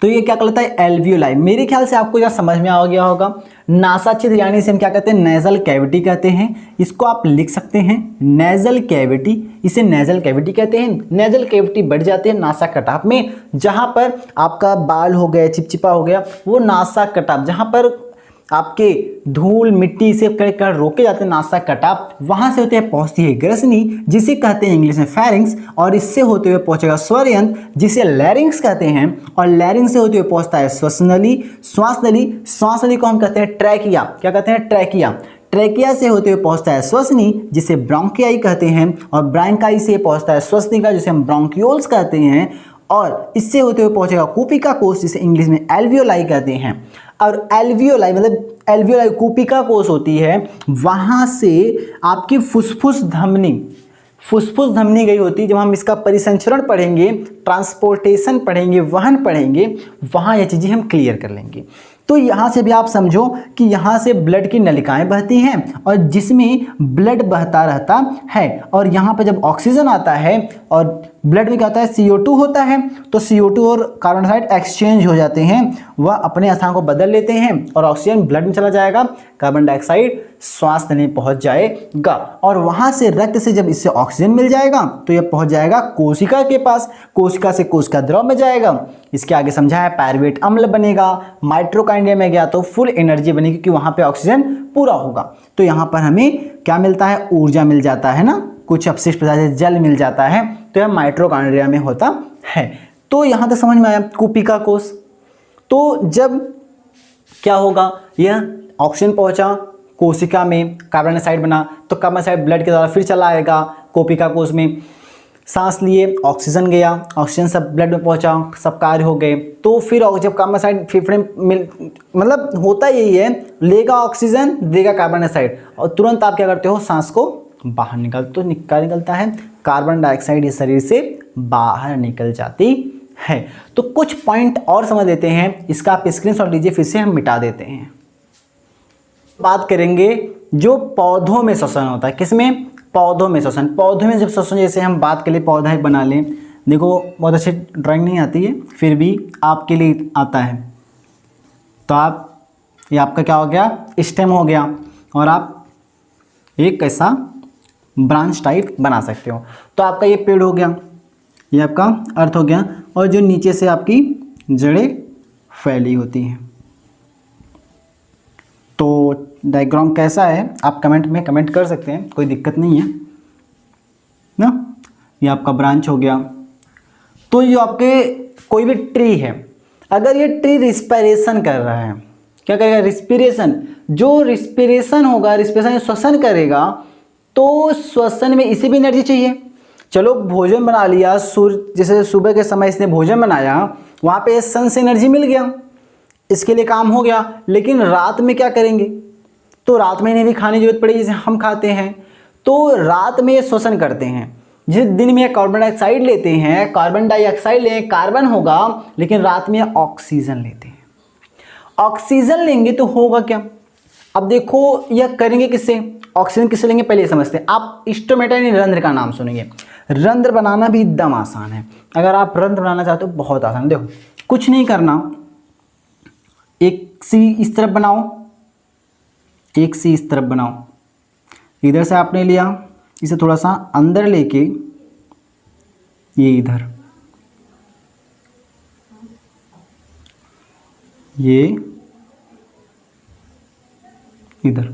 तो ये क्या कहलाता है, एल्वियोलाई। मेरे ख्याल से आपको यह समझ में आ गया होगा। नासा छिद्र यानी इसे हम क्या कहते हैं, नेजल कैविटी कहते हैं। इसको आप लिख सकते हैं नेजल कैविटी, इसे नेजल कैविटी कहते हैं। नेजल कैविटी बढ़ जाते हैं नासा कटाप में, जहां पर आपका बाल हो गया, चिपचिपा हो गया, वो नासा कटाप, जहां पर आपके धूल मिट्टी से कर रोके जाते हैं नासा कटाप, वहां से होते हैं पहुंचती है ग्रसनी जिसे कहते हैं इंग्लिश में फेरिंग्स, और इससे होते हुए पहुंचेगा स्वर यंत्र जिसे लैरिंग्स कहते हैं, और लैरिंग्स से होते हुए पहुंचता है श्वसनली, श्वास नली। श्वास नली को हम कहते हैं ट्रैकिया। क्या कहते हैं, ट्रैकिया। ट्रैकिया से होते हुए पहुंचता है श्वसनी जिसे ब्रोंकियाई कहते हैं, और ब्रोंकाई से पहुंचता है श्वसनिका जिसे हम ब्रोंकियोल्स कहते हैं, और इससे होते हुए पहुंचेगा कूपिका कोश जिसे इंग्लिश में एल्वियोलाई कहते हैं। और एल्वियोलाई मतलब एल्वियोलाई कूपिका कोश होती है, वहां से आपकी फुसफुस धमनी गई होती है। जब हम इसका परिसंचरण पढ़ेंगे, ट्रांसपोर्टेशन पढ़ेंगे, वहन पढ़ेंगे, वहां ये चीजें हम क्लियर कर लेंगे। तो यहाँ से भी आप समझो कि यहाँ से ब्लड की नलिकाएं बहती हैं और जिसमें ब्लड बहता रहता है, और यहाँ पर जब ऑक्सीजन आता है और ब्लड में क्या होता है, CO2 होता है, तो CO2 और कार्बन डाइऑक्साइड एक्सचेंज हो जाते हैं, वह अपने स्थान को बदल लेते हैं और ऑक्सीजन ब्लड में चला जाएगा, कार्बन डाइऑक्साइड श्वास नली में पहुंच जाएगा, और वहां से रक्त से जब इससे ऑक्सीजन मिल जाएगा तो यह पहुंच जाएगा कोशिका के पास, कोशिका से कोशिका द्रव में जाएगा। इसके आगे समझा है पायरुवेट अम्ल बनेगा, माइटोकॉन्ड्रिया में गया तो फुल एनर्जी बनेगी क्योंकि वहां पे ऑक्सीजन पूरा होगा। तो यहाँ पर हमें क्या मिलता है, ऊर्जा मिल जाता है ना, कुछ अपशिष्ट पदार्थ जल मिल जाता है, तो यह माइटोकॉन्ड्रिया में होता है। तो यहाँ तक समझ में आया कूपिका कोश। तो जब क्या होगा, यह ऑक्सीजन पहुंचा कोशिका में, कार्बन डाइऑक्साइड बना, तो कार्बन डाइऑक्साइड ब्लड के द्वारा फिर चला आएगा कोशिका कोश में, सांस लिए, ऑक्सीजन गया, ऑक्सीजन सब ब्लड में पहुंचा, सब कार्य हो गए। तो फिर जब कार्बन डाइऑक्साइड फेफड़े में मतलब होता यही है, लेगा ऑक्सीजन, देगा कार्बन डाइऑक्साइड, और तुरंत आप क्या करते हो, सांस को बाहर निकलता है, कार्बन डाइऑक्साइड इस शरीर से बाहर निकल जाती है। तो कुछ पॉइंट और समझ लेते हैं, इसका आप स्क्रीनशॉट लीजिए, फिर से हम मिटा देते हैं। बात करेंगे जो पौधों में श्वसन होता है, किसमें, पौधों में श्वसन। पौधों में जब श्वसन, जैसे हम बात के लिए पौधा ही बना लें, देखो बहुत अच्छी ड्राइंग नहीं आती है फिर भी आपके लिए आता है, तो आप ये आपका क्या हो गया, स्टेम हो गया, और आप एक ऐसा ब्रांच टाइप बना सकते हो। तो आपका ये पेड़ हो गया, ये आपका अर्थ हो गया, और जो नीचे से आपकी जड़ें फैली होती हैं। तो डायग्राम कैसा है आप कमेंट में कमेंट कर सकते हैं, कोई दिक्कत नहीं है ना। ये आपका ब्रांच हो गया। तो ये आपके कोई भी ट्री है, अगर ये ट्री रिस्पिरेशन कर रहा है, क्या करेगा, रिस्पिरेशन, जो रिस्पिरेशन होगा, रिस्पिरेशन श्वसन करेगा, तो श्वसन में इसे भी एनर्जी चाहिए। चलो भोजन बना लिया, सूर्य जैसे सुबह के समय इसने भोजन बनाया, वहाँ पे सन से एनर्जी मिल गया, इसके लिए काम हो गया। लेकिन रात में क्या करेंगे, तो रात में इन्हें भी खाने की जरूरत पड़ेगी, जैसे हम खाते हैं। तो रात में ये श्वसन करते हैं। जिस दिन में कार्बन डाइऑक्साइड लेते हैं, कार्बन डाइऑक्साइड लें, कार्बन होगा, लेकिन रात में ऑक्सीजन लेते हैं। ऑक्सीजन लेंगे तो होगा क्या, अब देखो यह करेंगे किससे, ऑक्सीजन किससे लेंगे पहले समझते हैं। आप स्टोमेटा यानी रंध्र का नाम सुनेंगे। रंध्र बनाना भी एकदम आसान है। अगर आप रंध्र बनाना चाहते हो बहुत आसान है। देखो कुछ नहीं करना, एक सी इस तरफ बनाओ, एक सी इस तरफ बनाओ। इधर से आपने लिया, इसे थोड़ा सा अंदर लेके ये इधर, ये इधर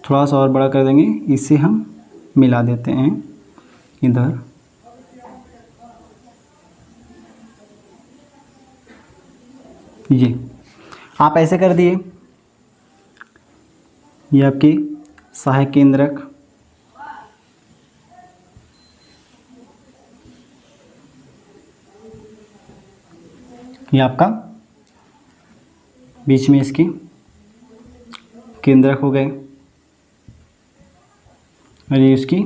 थोड़ा सा और बड़ा कर देंगे, इसे हम मिला देते हैं इधर। ये आप ऐसे कर दिए, ये आपके सहायक केंद्रक, ये आपका बीच में इसके केंद्रक हो गए, और ये उसकी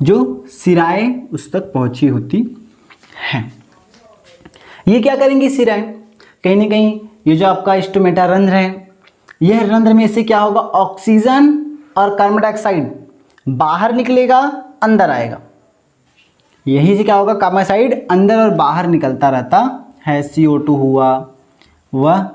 जो सिराएं उस तक पहुंची होती हैं। ये क्या करेंगी सिराएं, कहीं ना कहीं ये जो आपका स्टोमेटा रंध्र है, यह रंध्र में से क्या होगा, ऑक्सीजन और कार्बन डाइऑक्साइड बाहर निकलेगा, अंदर आएगा। यही से क्या होगा, कार्बन डाइऑक्साइड अंदर और बाहर निकलता रहता है। CO2 हुआ वह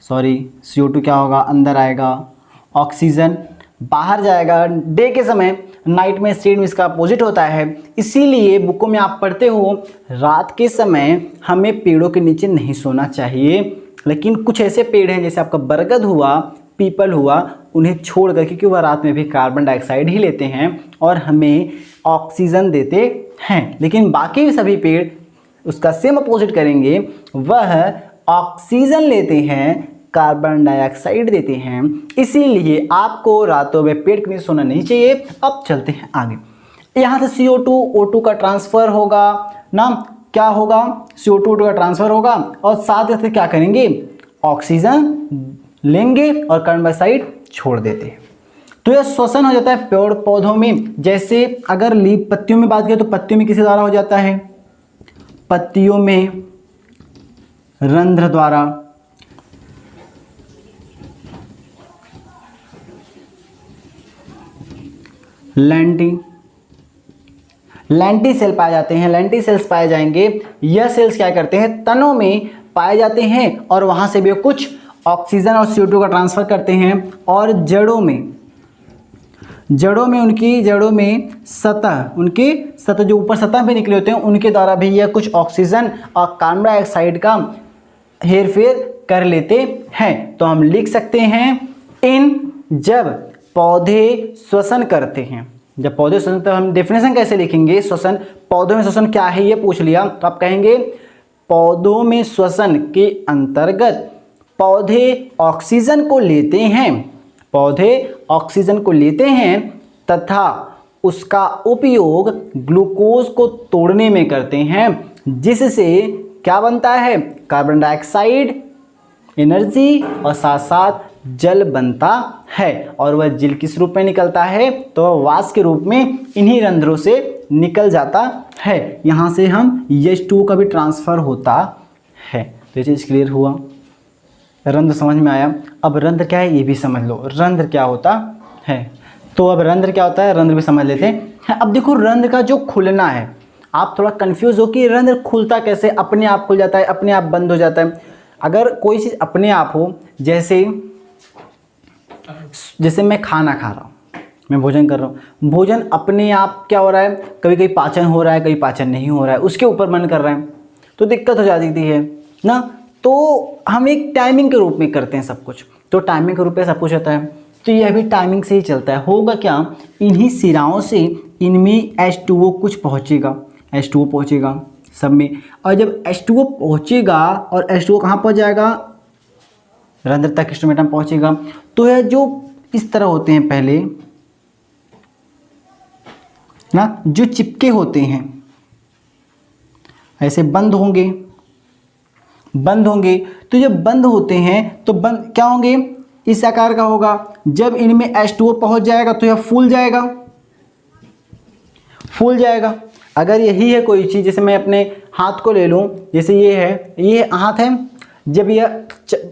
CO2 क्या होगा, अंदर आएगा, ऑक्सीजन बाहर जाएगा। डे के समय, नाइट में स्टेट में इसका अपोजिट होता है। इसीलिए बुकों में आप पढ़ते हो रात के समय हमें पेड़ों के नीचे नहीं सोना चाहिए। लेकिन कुछ ऐसे पेड़ हैं जैसे आपका बरगद हुआ, पीपल हुआ, उन्हें छोड़ कर, क्योंकि वह रात में भी कार्बन डाइऑक्साइड ही लेते हैं और हमें ऑक्सीजन देते हैं। लेकिन बाकी सभी पेड़ उसका सेम अपोजिट करेंगे, वह ऑक्सीजन लेते हैं, कार्बन डाइऑक्साइड देते हैं। इसीलिए आपको रातों में पेड़ के नीचे सोना नहीं चाहिए। अब चलते हैं आगे। यहाँ से CO2 O2 का ट्रांसफर होगा ना, क्या होगा, CO2 O2 का ट्रांसफर होगा, और साथ ही क्या करेंगे, ऑक्सीजन लेंगे और कार्बन डाइऑक्साइड छोड़ देते हैं। तो यह श्वसन हो जाता है पेड़ पौधों में। जैसे अगर लीफ पत्तियों में बात करें तो पत्तियों में किसी द्वारा हो जाता है, पत्तियों में रंध्र द्वारा। लैंटी सेल पाए जाते हैं, लैंटी सेल्स पाए जाएंगे। यह सेल्स क्या करते हैं, तनों में पाए जाते हैं और वहां से भी कुछ ऑक्सीजन और CO2 का ट्रांसफर करते हैं। और जड़ों में जड़ों में सतह जो ऊपर सतह पे निकले होते हैं, उनके द्वारा भी यह कुछ ऑक्सीजन और कार्बन डाइऑक्साइड का हेरफेर कर लेते हैं। तो हम लिख सकते हैं जब पौधे श्वसन करते हैं, जब पौधे श्वसन, तो हम डेफिनेशन कैसे लिखेंगे, श्वसन, पौधों में श्वसन क्या है ये पूछ लिया, तो आप कहेंगे पौधों में श्वसन के अंतर्गत पौधे ऑक्सीजन को लेते हैं, तथा उसका उपयोग ग्लूकोज को तोड़ने में करते हैं, जिससे क्या बनता है, कार्बन डाइऑक्साइड, एनर्जी और साथ साथ जल बनता है। और वह जल किस रूप में निकलता है, तो वह वाष्प के रूप में इन्हीं रंध्रों से निकल जाता है। यहाँ से हम H2O का भी ट्रांसफर होता है। तो ये चीज़ क्लियर हुआ, रंध्र समझ में आया। अब रंध्र क्या है ये भी समझ लो, रंध्र क्या होता है। तो अब रंध्र क्या होता है, रंध्र भी समझ लेते हैं। अब देखो रंध्र का जो खुलना है, आप थोड़ा कंफ्यूज हो कि रंध्र खुलता कैसे, अपने आप खुल जाता है, अपने आप बंद हो जाता है। अगर कोई चीज़ अपने आप हो, जैसे जैसे मैं खाना खा रहा हूँ, मैं भोजन कर रहा हूँ, भोजन अपने आप क्या हो रहा है, कभी कभी पाचन हो रहा है, कभी पाचन नहीं हो रहा है, उसके ऊपर मन कर रहा है तो दिक्कत हो जाती है ना। तो हम एक टाइमिंग के रूप में करते हैं सब कुछ, तो टाइमिंग के रूप में सब कुछ होता है, तो यह भी टाइमिंग से ही चलता है। होगा क्या, इन्हीं सिराओं से इनमें H2O कुछ पहुँचेगा, H2O पहुँचेगा सब में, और जब H2O पहुँचेगा और H2O कहाँ पहुँच जाएगा, रंध्र तक, स्ट्रोमेटा पहुँचेगा। तो यह जो इस तरह होते हैं पहले ना, जो चिपके होते हैं ऐसे बंद होंगे, बंद होंगे, तो जब बंद होते हैं तो बंद क्या होंगे, इस आकार का होगा। जब इनमें H2O पहुंच जाएगा तो यह फूल जाएगा, फूल जाएगा। अगर यही है कोई चीज़, जैसे मैं अपने हाथ को ले लूँ, जैसे ये है, ये हाथ है, जब यह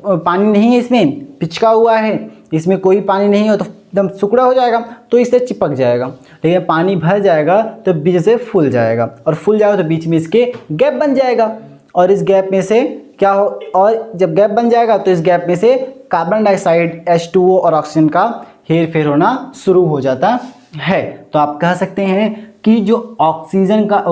पानी नहीं है, इसमें पिचका हुआ है, इसमें कोई पानी नहीं हो तो एकदम सुकड़ा हो जाएगा, तो इससे चिपक जाएगा। लेकिन पानी भर जाएगा तो बीच से फूल जाएगा, और फूल जाएगा तो बीच में इसके गैप बन जाएगा, और इस गैप में से क्या हो, और जब गैप बन जाएगा तो इस गैप में से कार्बन डाइऑक्साइड, H2O और ऑक्सीजन का हेर फेर होना शुरू हो जाता है। तो आप कह सकते हैं कि जो ऑक्सीजन का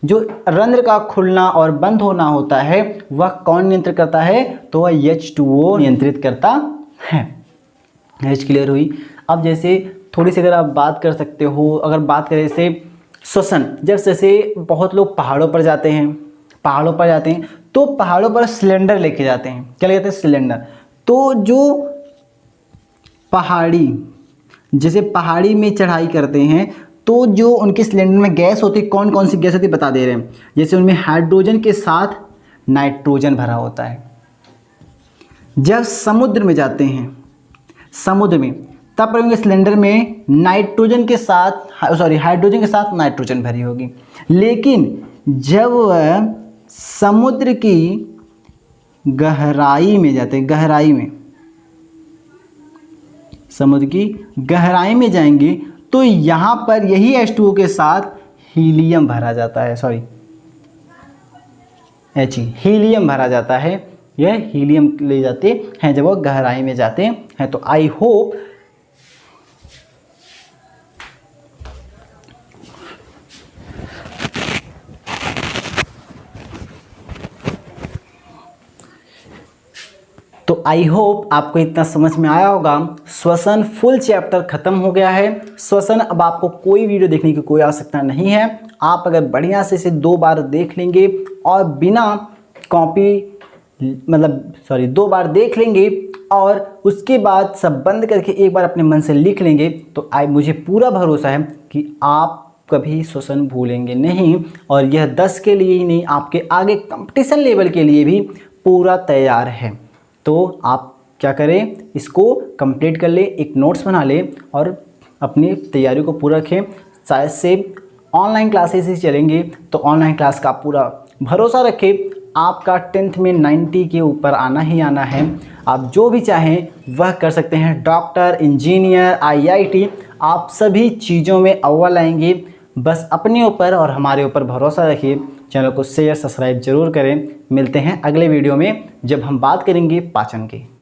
जो रंध्र का खुलना और बंद होना होता है वह कौन नियंत्रित करता है, तो वह H2O नियंत्रित करता है। H क्लियर हुई। अब जैसे थोड़ी सी अगर आप बात कर सकते हो, अगर बात करें जैसे श्वसन, जब जैसे बहुत लोग पहाड़ों पर जाते हैं, पहाड़ों पर जाते हैं तो पहाड़ों पर सिलेंडर लेके जाते हैं, क्या लेके जाते हैं, सिलेंडर। तो जो पहाड़ी, जैसे पहाड़ी में चढ़ाई करते हैं तो जो उनके सिलेंडर में गैस होती है, कौन कौन सी गैस होती है बता दे रहे हैं। जैसे उनमें हाइड्रोजन के साथ नाइट्रोजन भरा होता है। जब समुद्र में जाते हैं, समुद्र में, तब उनके सिलेंडर में नाइट्रोजन के साथ हाइड्रोजन के साथ नाइट्रोजन भरी होगी। लेकिन जब वह समुद्र की गहराई में जाते हैं, गहराई में, समुद्र की गहराई में जाएंगे तो यहाँ पर यही H2O के साथ हीलियम भरा जाता है, हीलियम भरा जाता है। यह हीलियम ले जाते हैं जब वो गहराई में जाते हैं। तो आई होप आपको इतना समझ में आया होगा। श्वसन फुल चैप्टर खत्म हो गया है। श्वसन अब आपको कोई वीडियो देखने की कोई आवश्यकता नहीं है। आप अगर बढ़िया से इसे 2 बार देख लेंगे और बिना कॉपी 2 बार देख लेंगे और उसके बाद सब बंद करके एक बार अपने मन से लिख लेंगे तो मुझे पूरा भरोसा है कि आप कभी श्वसन भूलेंगे नहीं, और यह 10 के लिए ही नहीं, आपके आगे कंपटीशन लेवल के लिए भी पूरा तैयार है। तो आप क्या करें, इसको कंप्लीट कर ले, एक नोट्स बना ले और अपनी तैयारी को पूरा रखें। शायद से ऑनलाइन क्लासेस ही चलेंगे तो ऑनलाइन क्लास का पूरा भरोसा रखें। आपका 10th में 90 के ऊपर आना ही आना है। आप जो भी चाहें वह कर सकते हैं, डॉक्टर, इंजीनियर, IIT, आप सभी चीज़ों में अव्वल आएंगे। बस अपने ऊपर और हमारे ऊपर भरोसा रखिए। चैनल को शेयर, सब्सक्राइब जरूर करें। मिलते हैं अगले वीडियो में जब हम बात करेंगे पाचन की।